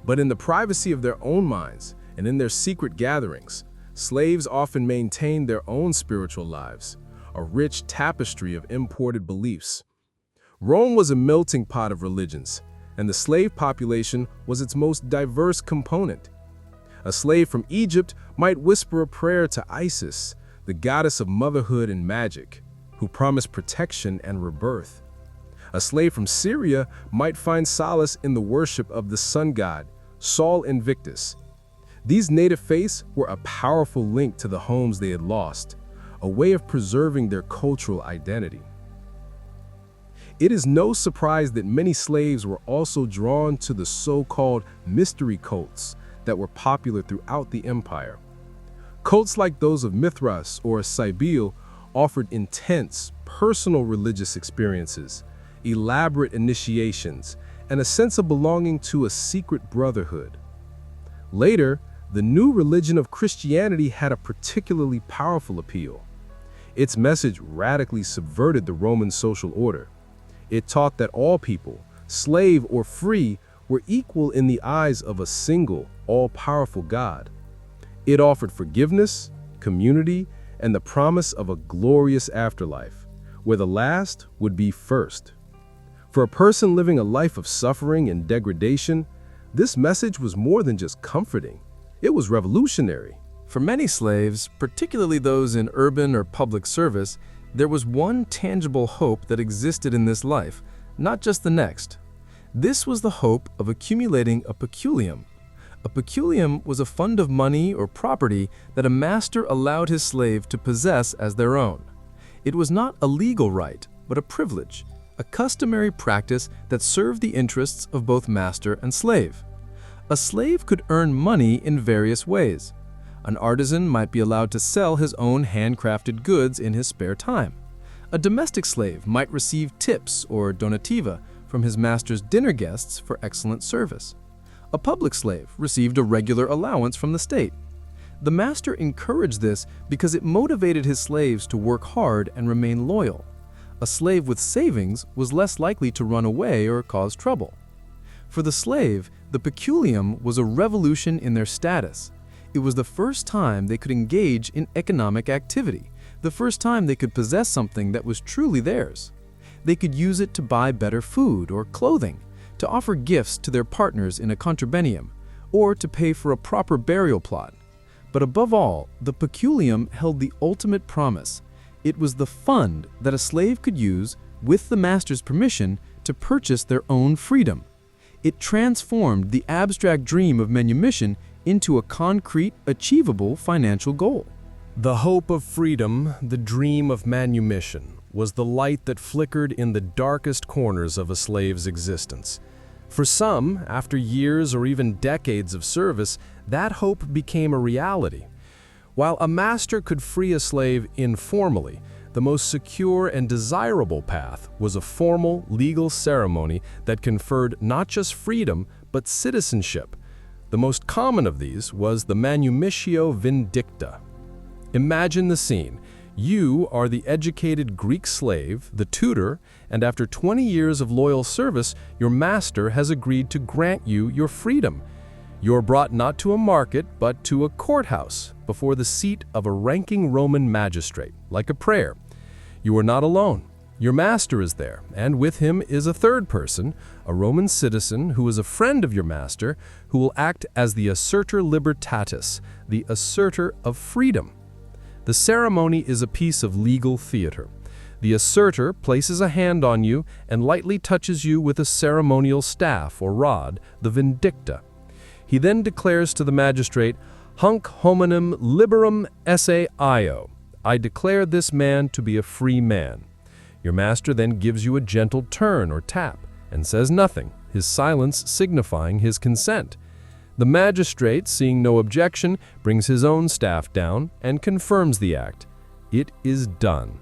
But in the privacy of their own minds and in their secret gatherings, slaves often maintained their own spiritual lives, a rich tapestry of imported beliefs. Rome was a melting pot of religions, and the slave population was its most diverse component. A slave from Egypt might whisper a prayer to Isis, the goddess of motherhood and magic, who promised protection and rebirth. A slave from Syria might find solace in the worship of the sun god, Sol Invictus. These native faiths were a powerful link to the homes they had lost, a way of preserving their cultural identity. It is no surprise that many slaves were also drawn to the so-called mystery cults that were popular throughout the empire. Cults like those of Mithras or Cybele offered intense, personal religious experiences, elaborate initiations, and a sense of belonging to a secret brotherhood. Later, the new religion of Christianity had a particularly powerful appeal. Its message radically subverted the Roman social order. It taught that all people, slave or free, were equal in the eyes of a single, all-powerful God. It offered forgiveness, community, and the promise of a glorious afterlife, where the last would be first. For a person living a life of suffering and degradation, this message was more than just comforting. It was revolutionary. For many slaves, particularly those in urban or public service, there was one tangible hope that existed in this life, not just the next. This was the hope of accumulating a peculium. A peculium was a fund of money or property that a master allowed his slave to possess as their own. It was not a legal right, but a privilege, a customary practice that served the interests of both master and slave. A slave could earn money in various ways. An artisan might be allowed to sell his own handcrafted goods in his spare time. A domestic slave might receive tips or donativa from his master's dinner guests for excellent service. A public slave received a regular allowance from the state. The master encouraged this because it motivated his slaves to work hard and remain loyal. A slave with savings was less likely to run away or cause trouble. For the slave, the peculium was a revolution in their status. It was the first time they could engage in economic activity, the first time they could possess something that was truly theirs. They could use it to buy better food or clothing, to offer gifts to their partners in a contubernium, or to pay for a proper burial plot. But above all, the peculium held the ultimate promise. It was the fund that a slave could use, with the master's permission, to purchase their own freedom. It transformed the abstract dream of manumission into a concrete, achievable financial goal. The hope of freedom, the dream of manumission, was the light that flickered in the darkest corners of a slave's existence. For some, after years or even decades of service, that hope became a reality. While a master could free a slave informally, the most secure and desirable path was a formal legal ceremony that conferred not just freedom, but citizenship. The most common of these was the manumitio vindicta. Imagine the scene. You are the educated Greek slave, the tutor, and after 20 years of loyal service, your master has agreed to grant you your freedom. You're brought not to a market, but to a courthouse, before the seat of a ranking Roman magistrate, like a prayer. You are not alone. Your master is there, and with him is a third person, a Roman citizen who is a friend of your master, who will act as the assertor libertatis, the assertor of freedom. The ceremony is a piece of legal theater. The assertor places a hand on you and lightly touches you with a ceremonial staff or rod, the vindicta. He then declares to the magistrate, "Hunc hominem liberum esse io." I declare this man to be a free man. Your master then gives you a gentle turn or tap and says nothing, his silence signifying his consent. The magistrate, seeing no objection, brings his own staff down and confirms the act. It is done.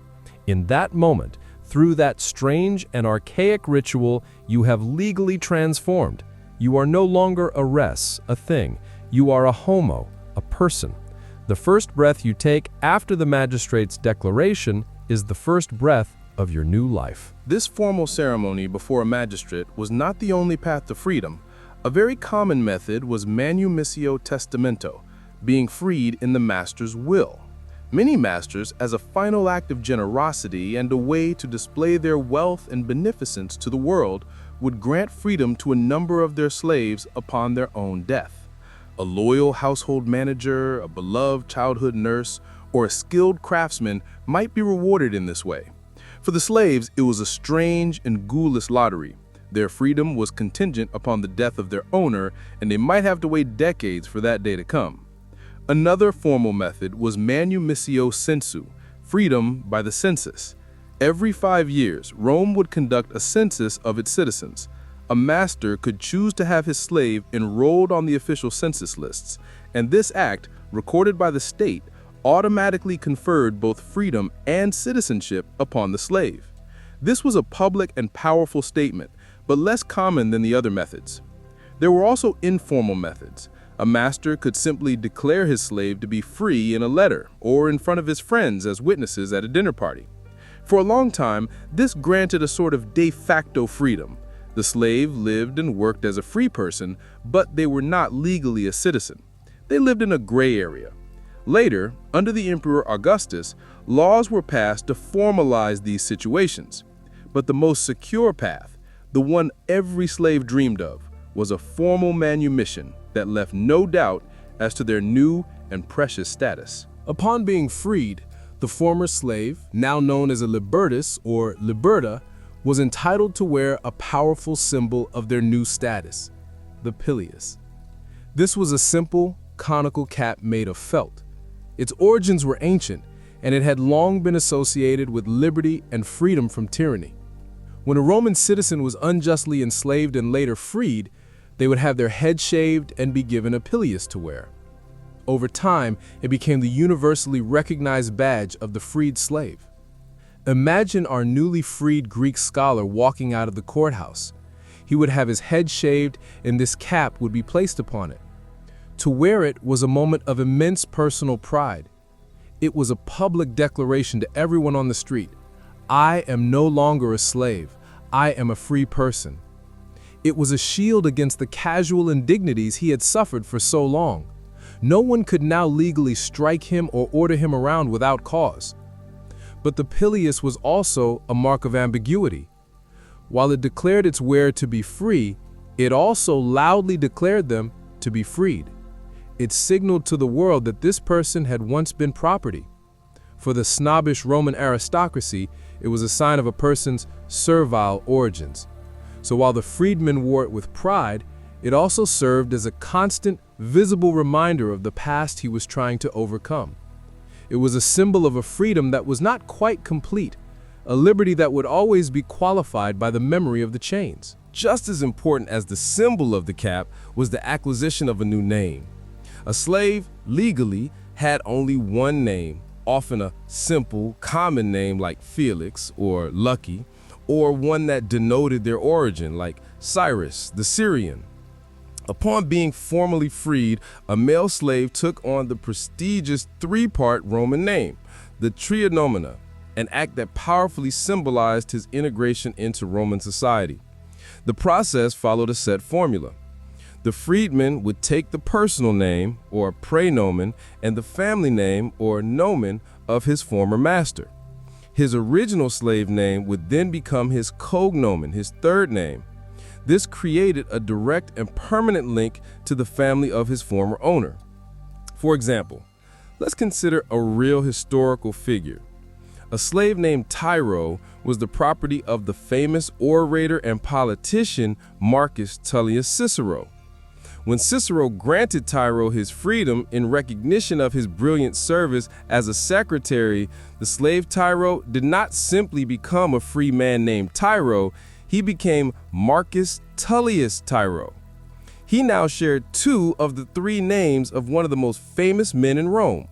In that moment, through that strange and archaic ritual, you have legally transformed. You are no longer a res, a thing. You are a homo, a person. The first breath you take after the magistrate's declaration is the first breath of your new life. This formal ceremony before a magistrate was not the only path to freedom. A very common method was manumissio testamento, being freed in the master's will. Many masters, as a final act of generosity and a way to display their wealth and beneficence to the world, would grant freedom to a number of their slaves upon their own death. A loyal household manager, a beloved childhood nurse, or a skilled craftsman might be rewarded in this way. For the slaves, it was a strange and ghoulish lottery. Their freedom was contingent upon the death of their owner, and they might have to wait decades for that day to come. Another formal method was manumissio censu, freedom by the census. Every 5 years, Rome would conduct a census of its citizens. A master could choose to have his slave enrolled on the official census lists, and this act, recorded by the state, automatically conferred both freedom and citizenship upon the slave. This was a public and powerful statement, but less common than the other methods. There were also informal methods. A master could simply declare his slave to be free in a letter or in front of his friends as witnesses at a dinner party. For a long time, this granted a sort of de facto freedom. The slave lived and worked as a free person, but they were not legally a citizen. They lived in a gray area. Later, under the Emperor Augustus, laws were passed to formalize these situations. But the most secure path, the one every slave dreamed of, was a formal manumission that left no doubt as to their new and precious status. Upon being freed, the former slave, now known as a libertus or liberta, was entitled to wear a powerful symbol of their new status, the pileus. This was a simple, conical cap made of felt. Its origins were ancient, and it had long been associated with liberty and freedom from tyranny. When a Roman citizen was unjustly enslaved and later freed, they would have their head shaved and be given a pileus to wear. Over time, it became the universally recognized badge of the freed slave. Imagine our newly freed Greek scholar walking out of the courthouse. He would have his head shaved, and this cap would be placed upon it. To wear it was a moment of immense personal pride. It was a public declaration to everyone on the street. I am no longer a slave. I am a free person. It was a shield against the casual indignities he had suffered for so long. No one could now legally strike him or order him around without cause. But the pileus was also a mark of ambiguity. While it declared its wearer to be free, it also loudly declared them to be freed. It signaled to the world that this person had once been property. For the snobbish Roman aristocracy, it was a sign of a person's servile origins. So while the freedman wore it with pride, it also served as a constant, visible reminder of the past he was trying to overcome. It was a symbol of a freedom that was not quite complete, a liberty that would always be qualified by the memory of the chains. Just as important as the symbol of the cap was the acquisition of a new name. A slave, legally, had only one name, often a simple, common name like Felix or Lucky, or one that denoted their origin like Cyrus, the Syrian. Upon being formally freed, a male slave took on the prestigious three-part Roman name, the Trianomina, an act that powerfully symbolized his integration into Roman society. The process followed a set formula. The freedman would take the personal name, or praenomen, and the family name, or nomen, of his former master. His original slave name would then become his cognomen, his third name. This created a direct and permanent link to the family of his former owner. For example, let's consider a real historical figure. A slave named Tiro was the property of the famous orator and politician Marcus Tullius Cicero. When Cicero granted Tiro his freedom in recognition of his brilliant service as a secretary, the slave Tiro did not simply become a free man named Tiro, he became Marcus Tullius Tiro. He now shared two of the three names of one of the most famous men in Rome.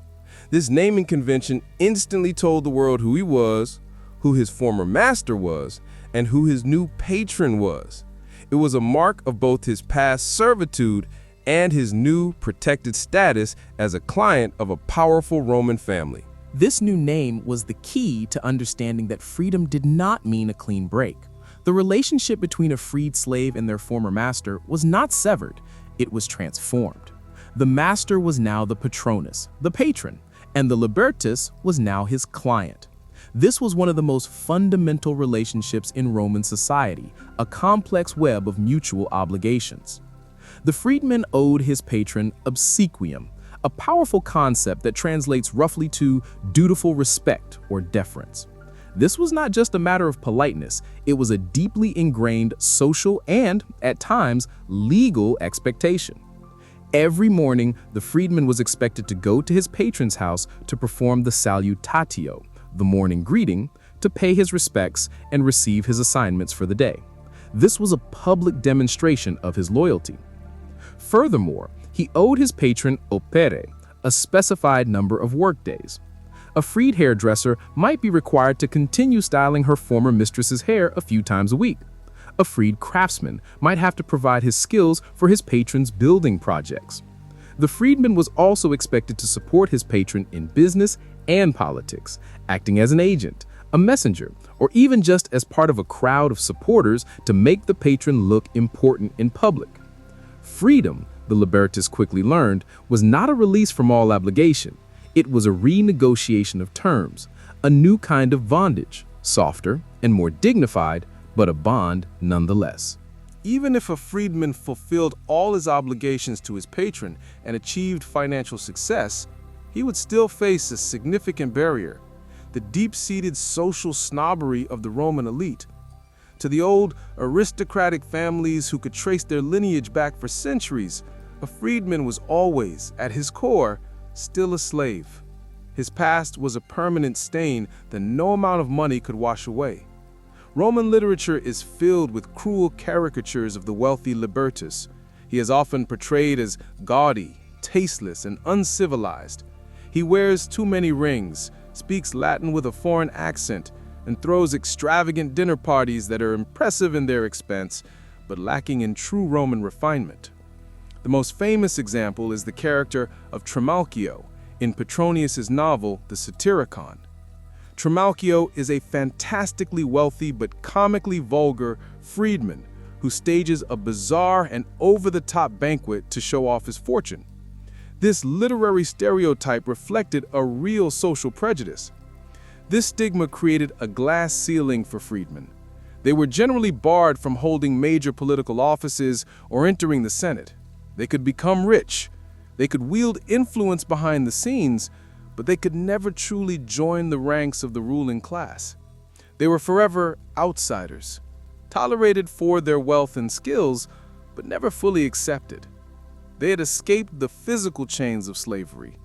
This naming convention instantly told the world who he was, who his former master was, and who his new patron was. It was a mark of both his past servitude and his new protected status as a client of a powerful Roman family. This new name was the key to understanding that freedom did not mean a clean break. The relationship between a freed slave and their former master was not severed, it was transformed. The master was now the patronus, the patron, and the libertus was now his client. This was one of the most fundamental relationships in Roman society, a complex web of mutual obligations. The freedman owed his patron obsequium, a powerful concept that translates roughly to dutiful respect or deference. This was not just a matter of politeness, it was a deeply ingrained social and, at times, legal expectation. Every morning, the freedman was expected to go to his patron's house to perform the salutatio, the morning greeting, to pay his respects and receive his assignments for the day. This was a public demonstration of his loyalty. Furthermore, he owed his patron opere, a specified number of workdays. A freed hairdresser might be required to continue styling her former mistress's hair a few times a week. A freed craftsman might have to provide his skills for his patron's building projects. The freedman was also expected to support his patron in business and politics, acting as an agent, a messenger, or even just as part of a crowd of supporters to make the patron look important in public. Freedom, the liberatus quickly learned, was not a release from all obligation. It was a renegotiation of terms, a new kind of bondage, softer and more dignified, but a bond nonetheless. Even if a freedman fulfilled all his obligations to his patron and achieved financial success, he would still face a significant barrier: the deep-seated social snobbery of the Roman elite. To the old aristocratic families who could trace their lineage back for centuries, a freedman was always, at his core, still a slave. His past was a permanent stain that no amount of money could wash away. Roman literature is filled with cruel caricatures of the wealthy libertus. He is often portrayed as gaudy, tasteless, and uncivilized. He wears too many rings, speaks Latin with a foreign accent, and throws extravagant dinner parties that are impressive in their expense, but lacking in true Roman refinement. The most famous example is the character of Trimalchio in Petronius's novel, The Satyricon. Trimalchio is a fantastically wealthy but comically vulgar freedman who stages a bizarre and over-the-top banquet to show off his fortune. This literary stereotype reflected a real social prejudice. This stigma created a glass ceiling for freedmen. They were generally barred from holding major political offices or entering the Senate. They could become rich. They could wield influence behind the scenes, but they could never truly join the ranks of the ruling class. They were forever outsiders, tolerated for their wealth and skills, but never fully accepted. They had escaped the physical chains of slavery,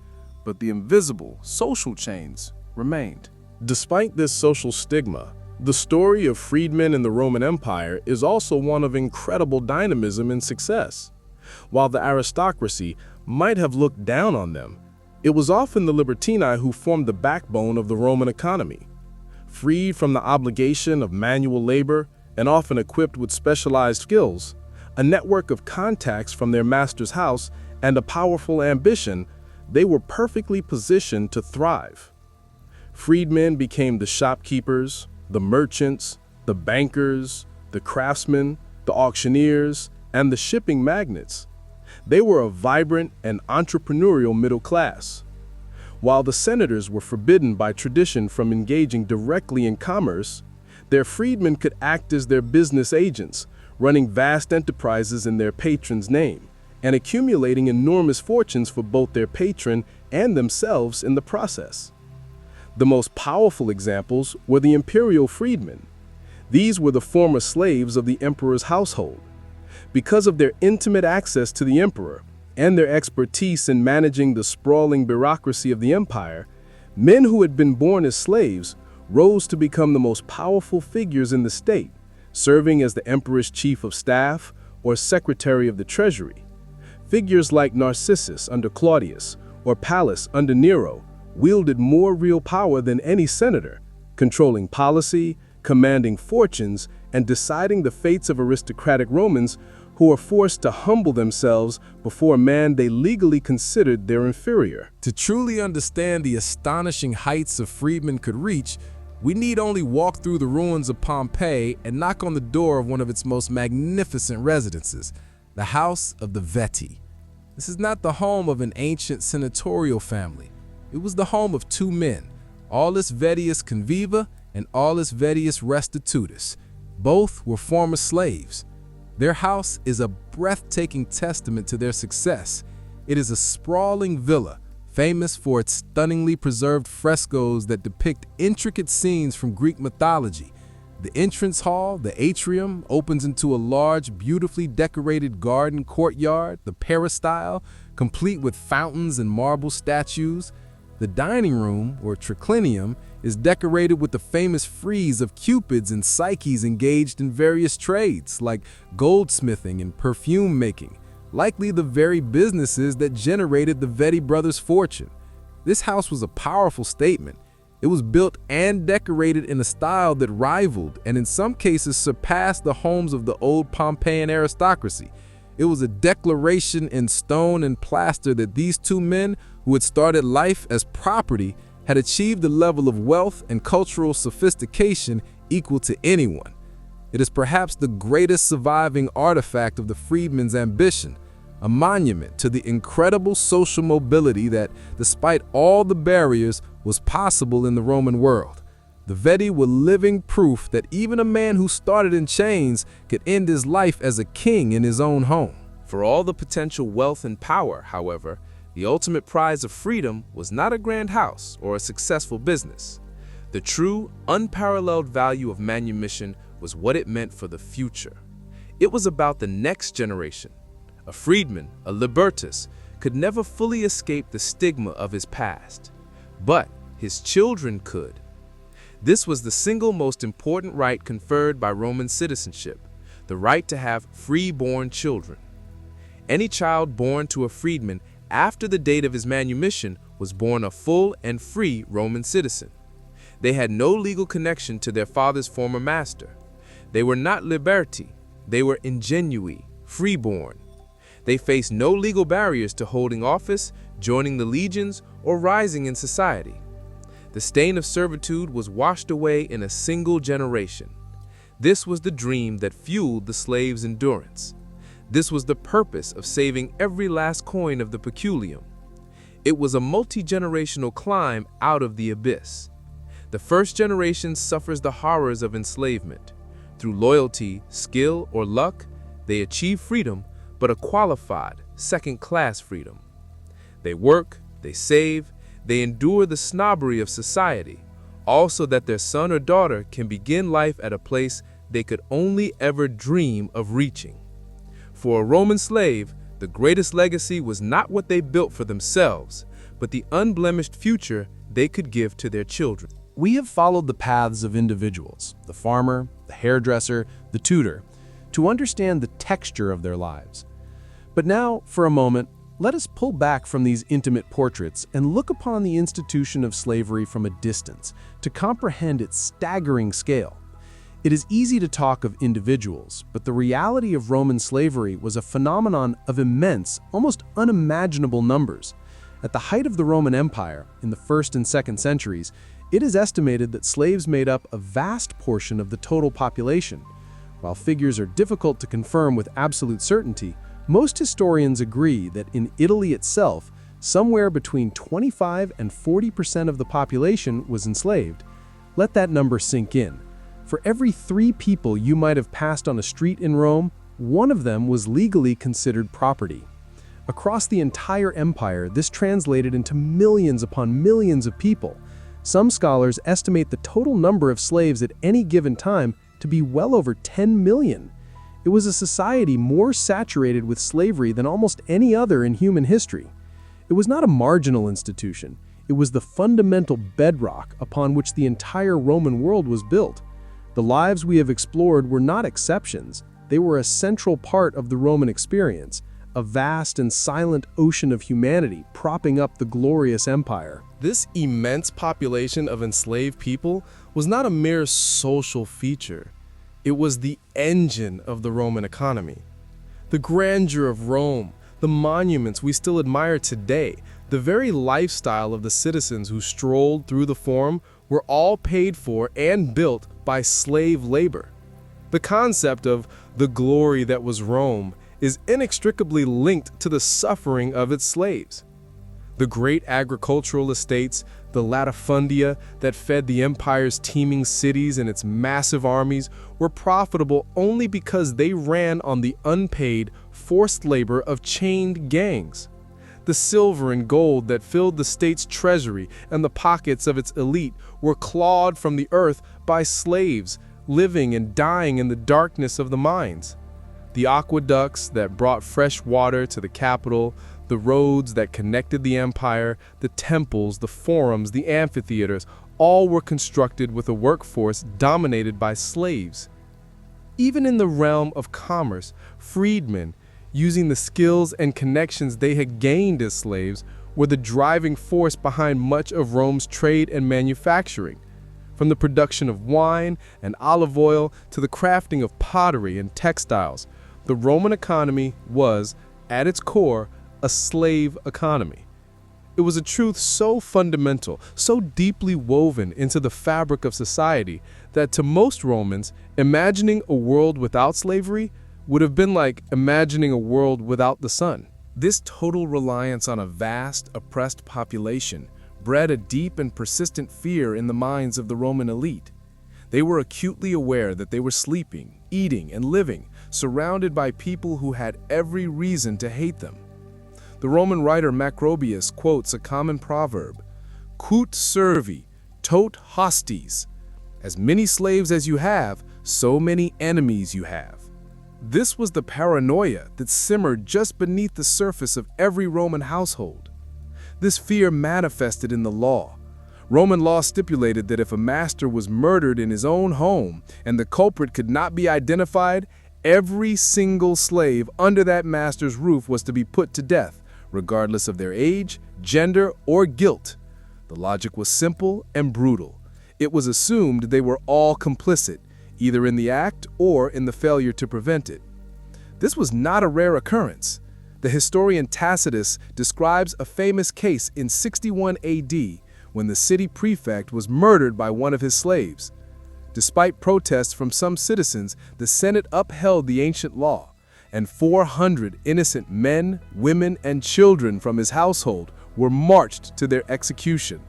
but the invisible social chains remained. Despite this social stigma, the story of freedmen in the Roman Empire is also one of incredible dynamism and success. While the aristocracy might have looked down on them, it was often the libertini who formed the backbone of the Roman economy. Freed from the obligation of manual labor and often equipped with specialized skills, a network of contacts from their master's house, and a powerful ambition, they were perfectly positioned to thrive. Freedmen became the shopkeepers, the merchants, the bankers, the craftsmen, the auctioneers, and the shipping magnates. They were a vibrant and entrepreneurial middle class. While the senators were forbidden by tradition from engaging directly in commerce, their freedmen could act as their business agents, running vast enterprises in their patron's name, and accumulating enormous fortunes for both their patron and themselves in the process. The most powerful examples were the imperial freedmen. These were the former slaves of the emperor's household. Because of their intimate access to the emperor and their expertise in managing the sprawling bureaucracy of the empire, men who had been born as slaves rose to become the most powerful figures in the state, serving as the emperor's chief of staff or secretary of the treasury. Figures like Narcissus under Claudius or Pallas under Nero wielded more real power than any senator, controlling policy, commanding fortunes, and deciding the fates of aristocratic Romans who were forced to humble themselves before a man they legally considered their inferior. To truly understand the astonishing heights a freedman could reach, we need only walk through the ruins of Pompeii and knock on the door of one of its most magnificent residences, the House of the Veti. This is not the home of an ancient senatorial family. It was the home of two men, Aulus Vettius Conviva and Aulus Vettius Restitutus. Both were former slaves. Their house is a breathtaking testament to their success. It is a sprawling villa famous for its stunningly preserved frescoes that depict intricate scenes from Greek mythology. The entrance hall, the atrium, opens into a large, beautifully decorated garden courtyard, the peristyle, complete with fountains and marble statues. The dining room, or triclinium, is decorated with the famous frieze of Cupids and Psyches engaged in various trades, like goldsmithing and perfume making, likely the very businesses that generated the Vedi brothers' fortune. This house was a powerful statement. It was built and decorated in a style that rivaled and in some cases surpassed the homes of the old Pompeian aristocracy. It was a declaration in stone and plaster that these two men, who had started life as property, had achieved a level of wealth and cultural sophistication equal to anyone. It is perhaps the greatest surviving artifact of the freedman's ambition, a monument to the incredible social mobility that, despite all the barriers, was possible in the Roman world. The Vedi were living proof that even a man who started in chains could end his life as a king in his own home. For all the potential wealth and power, however, the ultimate prize of freedom was not a grand house or a successful business. The true, unparalleled value of manumission was what it meant for the future. It was about the next generation. A freedman, a libertus, could never fully escape the stigma of his past. But his children could. This was the single most important right conferred by Roman citizenship, the right to have free-born children. Any child born to a freedman after the date of his manumission was born a full and free Roman citizen. They had no legal connection to their father's former master. They were not liberti, they were ingenui, freeborn. They faced no legal barriers to holding office, joining the legions, or rising in society. The stain of servitude was washed away in a single generation. This was the dream that fueled the slave's endurance. This was the purpose of saving every last coin of the peculium. It was a multi-generational climb out of the abyss. The first generation suffers the horrors of enslavement. Through loyalty, skill, or luck, they achieve freedom, but a qualified, second-class freedom. They work, they save, they endure the snobbery of society, all so that their son or daughter can begin life at a place they could only ever dream of reaching. For a Roman slave, the greatest legacy was not what they built for themselves, but the unblemished future they could give to their children. We have followed the paths of individuals, the farmer, the hairdresser, the tutor, to understand the texture of their lives. But now, for a moment, let us pull back from these intimate portraits and look upon the institution of slavery from a distance to comprehend its staggering scale. It is easy to talk of individuals, but the reality of Roman slavery was a phenomenon of immense, almost unimaginable numbers. At the height of the Roman Empire, in the 1st and 2nd centuries, it is estimated that slaves made up a vast portion of the total population. While figures are difficult to confirm with absolute certainty, most historians agree that in Italy itself, somewhere between 25% and 40% of the population was enslaved. Let that number sink in. For every 3 people you might have passed on a street in Rome, one of them was legally considered property. Across the entire empire, this translated into millions upon millions of people. Some scholars estimate the total number of slaves at any given time to be well over 10 million. It was a society more saturated with slavery than almost any other in human history. It was not a marginal institution. It was the fundamental bedrock upon which the entire Roman world was built. The lives we have explored were not exceptions. They were a central part of the Roman experience, a vast and silent ocean of humanity propping up the glorious empire. This immense population of enslaved people was not a mere social feature. It was the engine of the Roman economy. The grandeur of Rome, the monuments we still admire today, the very lifestyle of the citizens who strolled through the Forum were all paid for and built by slave labor. The concept of the glory that was Rome is inextricably linked to the suffering of its slaves. The great agricultural estates, the Latifundia that fed the empire's teeming cities and its massive armies, were profitable only because they ran on the unpaid, forced labor of chained gangs. The silver and gold that filled the state's treasury and the pockets of its elite were clawed from the earth by slaves, living and dying in the darkness of the mines. The aqueducts that brought fresh water to the capital, the roads that connected the empire, the temples, the forums, the amphitheaters, all were constructed with a workforce dominated by slaves. Even in the realm of commerce, freedmen, using the skills and connections they had gained as slaves, were the driving force behind much of Rome's trade and manufacturing. From the production of wine and olive oil to the crafting of pottery and textiles, the Roman economy was, at its core, a slave economy. It was a truth so fundamental, so deeply woven into the fabric of society, that to most Romans, imagining a world without slavery would have been like imagining a world without the sun. This total reliance on a vast, oppressed population bred a deep and persistent fear in the minds of the Roman elite. They were acutely aware that they were sleeping, eating, and living, surrounded by people who had every reason to hate them. The Roman writer Macrobius quotes a common proverb, "Quut servi, tot hostis." As many slaves as you have, so many enemies you have. This was the paranoia that simmered just beneath the surface of every Roman household. This fear manifested in the law. Roman law stipulated that if a master was murdered in his own home and the culprit could not be identified, every single slave under that master's roof was to be put to death, regardless of their age, gender, or guilt. The logic was simple and brutal. It was assumed they were all complicit, either in the act or in the failure to prevent it. This was not a rare occurrence. The historian Tacitus describes a famous case in 61 AD when the city prefect was murdered by one of his slaves. Despite protests from some citizens, the Senate upheld the ancient law, and 400 innocent men, women, and children from his household were marched to their execution.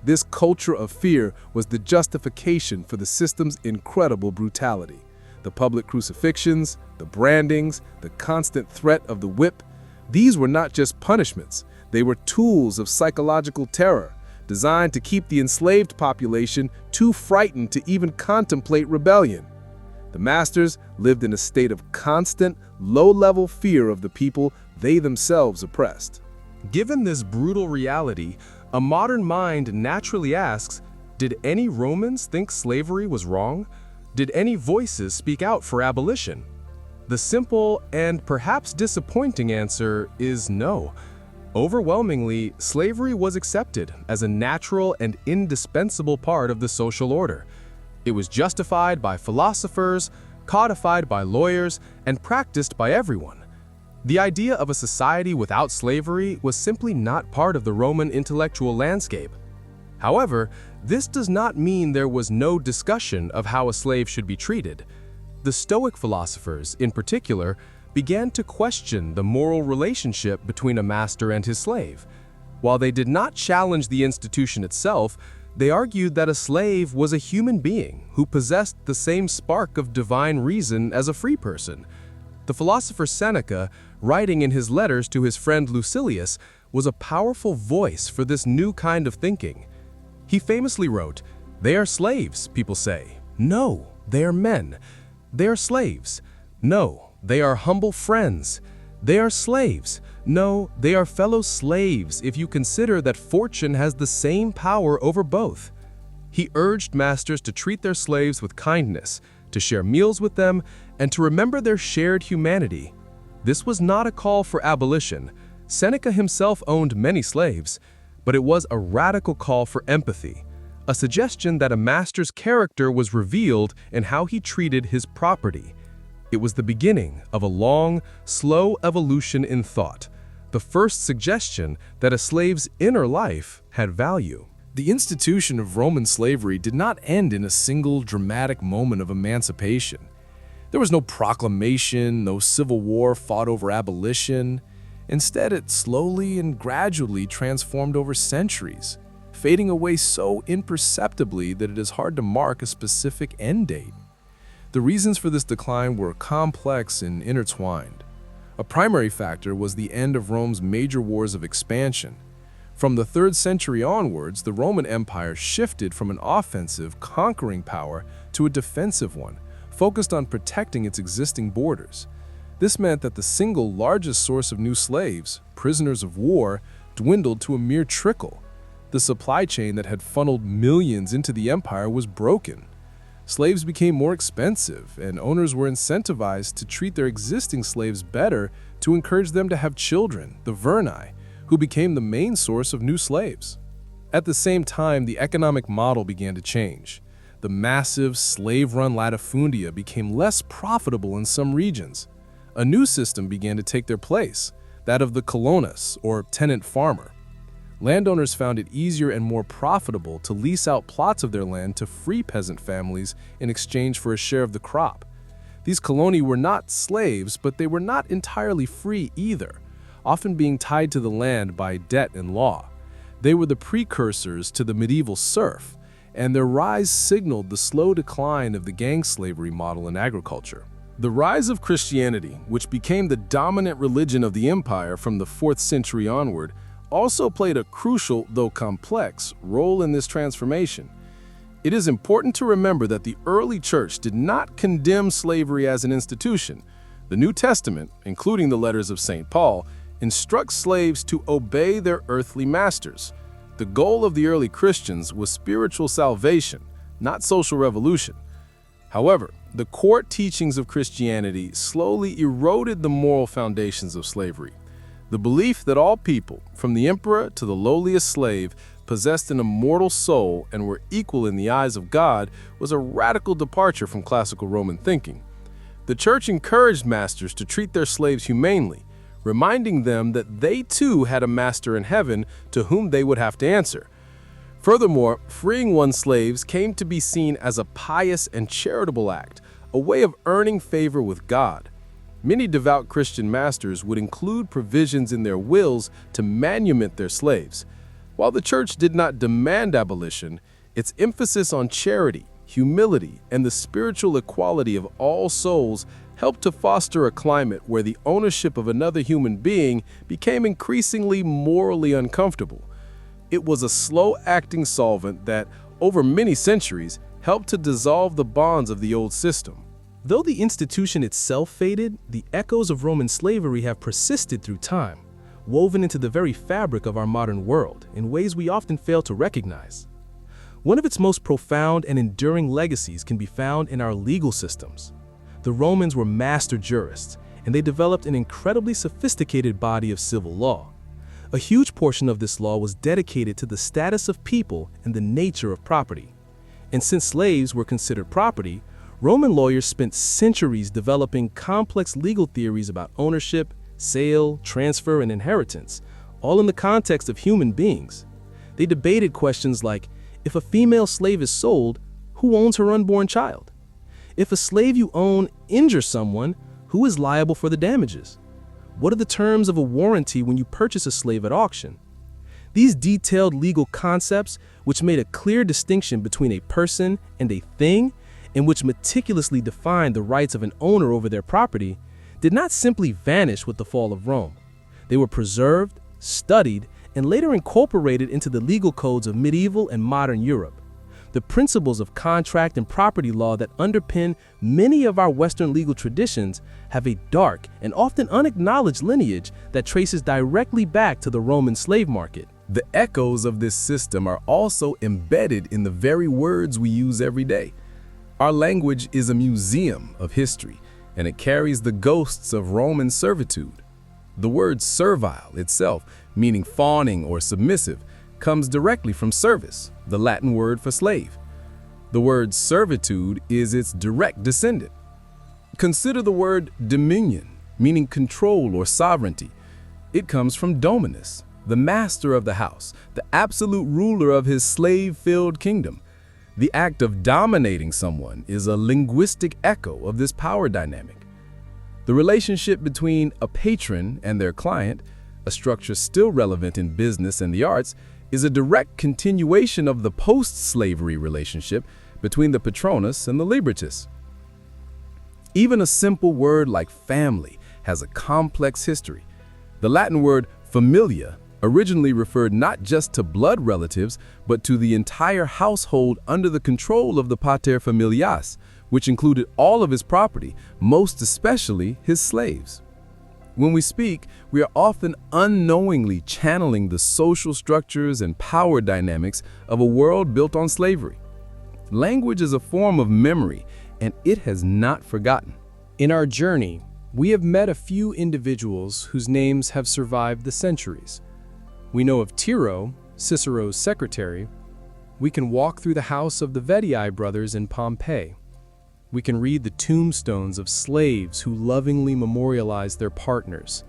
This culture of fear was the justification for the system's incredible brutality. The public crucifixions, the brandings, the constant threat of the whip, these were not just punishments, they were tools of psychological terror, designed to keep the enslaved population too frightened to even contemplate rebellion. The masters lived in a state of constant, low-level fear of the people they themselves oppressed. Given this brutal reality, a modern mind naturally asks, did any Romans think slavery was wrong? Did any voices speak out for abolition? The simple and perhaps disappointing answer is no. Overwhelmingly, slavery was accepted as a natural and indispensable part of the social order. It was justified by philosophers, codified by lawyers, and practiced by everyone. The idea of a society without slavery was simply not part of the Roman intellectual landscape. However, this does not mean there was no discussion of how a slave should be treated. The Stoic philosophers, in particular, began to question the moral relationship between a master and his slave. While they did not challenge the institution itself, they argued that a slave was a human being who possessed the same spark of divine reason as a free person. The philosopher Seneca, writing in his letters to his friend Lucilius, was a powerful voice for this new kind of thinking. He famously wrote, "They are slaves, people say. No, they are men. They are slaves. No, they are humble friends. They are slaves. No, they are fellow slaves if you consider that fortune has the same power over both." He urged masters to treat their slaves with kindness, to share meals with them, and to remember their shared humanity. This was not a call for abolition. Seneca himself owned many slaves, but it was a radical call for empathy, a suggestion that a master's character was revealed in how he treated his property. It was the beginning of a long, slow evolution in thought, the first suggestion that a slave's inner life had value. The institution of Roman slavery did not end in a single dramatic moment of emancipation. There was no proclamation, no civil war fought over abolition. Instead, it slowly and gradually transformed over centuries, fading away so imperceptibly that it is hard to mark a specific end date. The reasons for this decline were complex and intertwined. A primary factor was the end of Rome's major wars of expansion. From the 3rd century onwards, the Roman Empire shifted from an offensive, conquering power to a defensive one, focused on protecting its existing borders. This meant that the single largest source of new slaves, prisoners of war, dwindled to a mere trickle. The supply chain that had funneled millions into the empire was broken. Slaves became more expensive, and owners were incentivized to treat their existing slaves better to encourage them to have children, the verni, who became the main source of new slaves. At the same time, the economic model began to change. The massive, slave-run Latifundia became less profitable in some regions. A new system began to take their place, that of the colonus, or tenant farmer. Landowners found it easier and more profitable to lease out plots of their land to free peasant families in exchange for a share of the crop. These coloni were not slaves, but they were not entirely free either, often being tied to the land by debt and law. They were the precursors to the medieval serf, and their rise signaled the slow decline of the gang slavery model in agriculture. The rise of Christianity, which became the dominant religion of the empire from the 4th century onward, also played a crucial, though complex, role in this transformation. It is important to remember that the early church did not condemn slavery as an institution. The New Testament, including the letters of St. Paul, instructs slaves to obey their earthly masters. The goal of the early Christians was spiritual salvation, not social revolution. However, the core teachings of Christianity slowly eroded the moral foundations of slavery. The belief that all people, from the emperor to the lowliest slave, possessed an immortal soul and were equal in the eyes of God was a radical departure from classical Roman thinking. The church encouraged masters to treat their slaves humanely, reminding them that they too had a master in heaven to whom they would have to answer. Furthermore, freeing one's slaves came to be seen as a pious and charitable act, a way of earning favor with God. Many devout Christian masters would include provisions in their wills to manumit their slaves. While the church did not demand abolition, its emphasis on charity, humility, and the spiritual equality of all souls helped to foster a climate where the ownership of another human being became increasingly morally uncomfortable. It was a slow-acting solvent that, over many centuries, helped to dissolve the bonds of the old system. Though the institution itself faded, the echoes of Roman slavery have persisted through time, woven into the very fabric of our modern world in ways we often fail to recognize. One of its most profound and enduring legacies can be found in our legal systems. The Romans were master jurists, and they developed an incredibly sophisticated body of civil law. A huge portion of this law was dedicated to the status of people and the nature of property. And since slaves were considered property, Roman lawyers spent centuries developing complex legal theories about ownership, sale, transfer, and inheritance, all in the context of human beings. They debated questions like, if a female slave is sold, who owns her unborn child? If a slave you own injures someone, who is liable for the damages? What are the terms of a warranty when you purchase a slave at auction? These detailed legal concepts, which made a clear distinction between a person and a thing, and which meticulously defined the rights of an owner over their property, did not simply vanish with the fall of Rome. They were preserved, studied, and later incorporated into the legal codes of medieval and modern Europe. The principles of contract and property law that underpin many of our Western legal traditions have a dark and often unacknowledged lineage that traces directly back to the Roman slave market. The echoes of this system are also embedded in the very words we use every day. Our language is a museum of history, and it carries the ghosts of Roman servitude. The word servile itself, meaning fawning or submissive, comes directly from servus, the Latin word for slave. The word servitude is its direct descendant. Consider the word dominion, meaning control or sovereignty. It comes from dominus, the master of the house, the absolute ruler of his slave-filled kingdom. The act of dominating someone is a linguistic echo of this power dynamic. The relationship between a patron and their client, a structure still relevant in business and the arts, is a direct continuation of the post-slavery relationship between the patronus and the libritus. Even a simple word like family has a complex history. The Latin word familia originally referred not just to blood relatives, but to the entire household under the control of the pater familias, which included all of his property, most especially his slaves. When we speak, we are often unknowingly channeling the social structures and power dynamics of a world built on slavery. Language is a form of memory, and it has not forgotten. In our journey, we have met a few individuals whose names have survived the centuries. We know of Tiro, Cicero's secretary. We can walk through the house of the Vetii brothers in Pompeii. We can read the tombstones of slaves who lovingly memorialized their partners.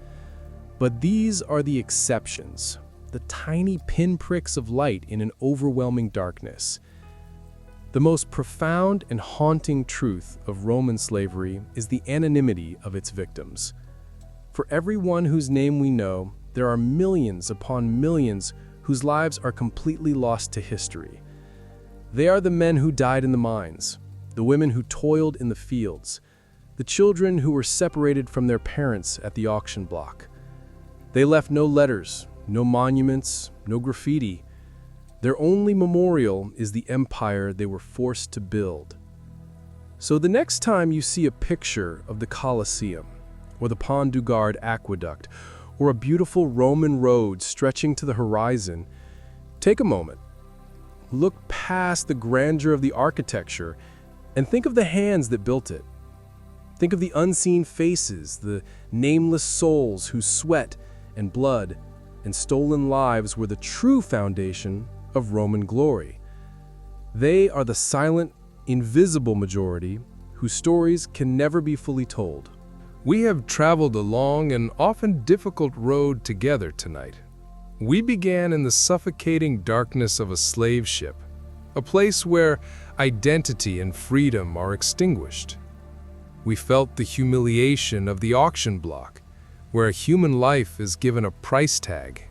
But these are the exceptions, the tiny pinpricks of light in an overwhelming darkness. The most profound and haunting truth of Roman slavery is the anonymity of its victims. For everyone whose name we know, there are millions upon millions whose lives are completely lost to history. They are the men who died in the mines, the women who toiled in the fields, the children who were separated from their parents at the auction block. They left no letters, no monuments, no graffiti. Their only memorial is the empire they were forced to build. So the next time you see a picture of the Colosseum, or the Pont du Gard aqueduct, or a beautiful Roman road stretching to the horizon, take a moment. Look past the grandeur of the architecture and think of the hands that built it. Think of the unseen faces, the nameless souls whose sweat and blood and stolen lives were the true foundation of Roman glory. They are the silent, invisible majority whose stories can never be fully told. We have traveled a long and often difficult road together tonight. We began in the suffocating darkness of a slave ship, a place where identity and freedom are extinguished. We felt the humiliation of the auction block, where a human life is given a price tag.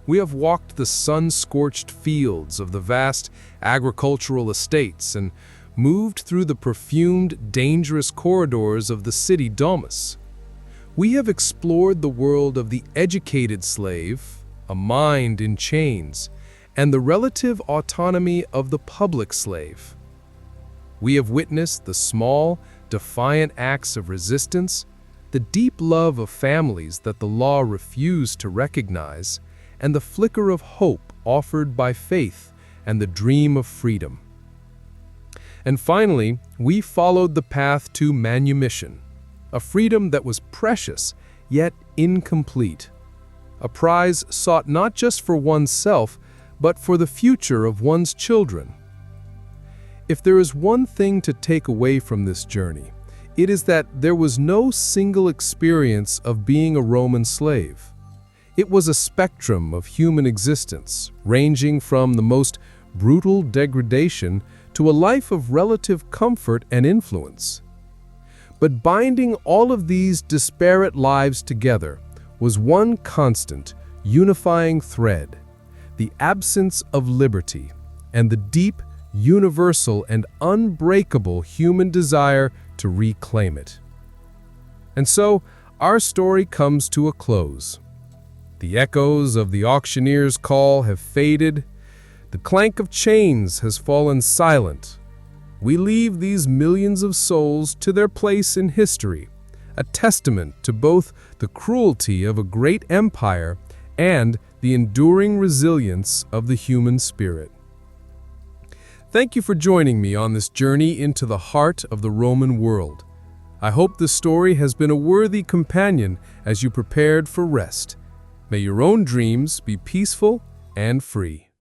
We have walked the sun-scorched fields of the vast agricultural estates and moved through the perfumed, dangerous corridors of the city domus. We have explored the world of the educated slave, a mind in chains, and the relative autonomy of the public slave. We have witnessed the small, defiant acts of resistance, the deep love of families that the law refused to recognize, and the flicker of hope offered by faith and the dream of freedom. And finally, we followed the path to manumission, a freedom that was precious yet incomplete, a prize sought not just for oneself, but for the future of one's children. If there is one thing to take away from this journey, it is that there was no single experience of being a Roman slave. It was a spectrum of human existence, ranging from the most brutal degradation to a life of relative comfort and influence. But binding all of these disparate lives together was one constant, unifying thread: the absence of liberty and the deep, universal, and unbreakable human desire to reclaim it. And so, our story comes to a close. The echoes of the auctioneer's call have faded. The clank of chains has fallen silent. We leave these millions of souls to their place in history, a testament to both the cruelty of a great empire and the enduring resilience of the human spirit. Thank you for joining me on this journey into the heart of the Roman world. I hope this story has been a worthy companion as you prepared for rest. May your own dreams be peaceful and free.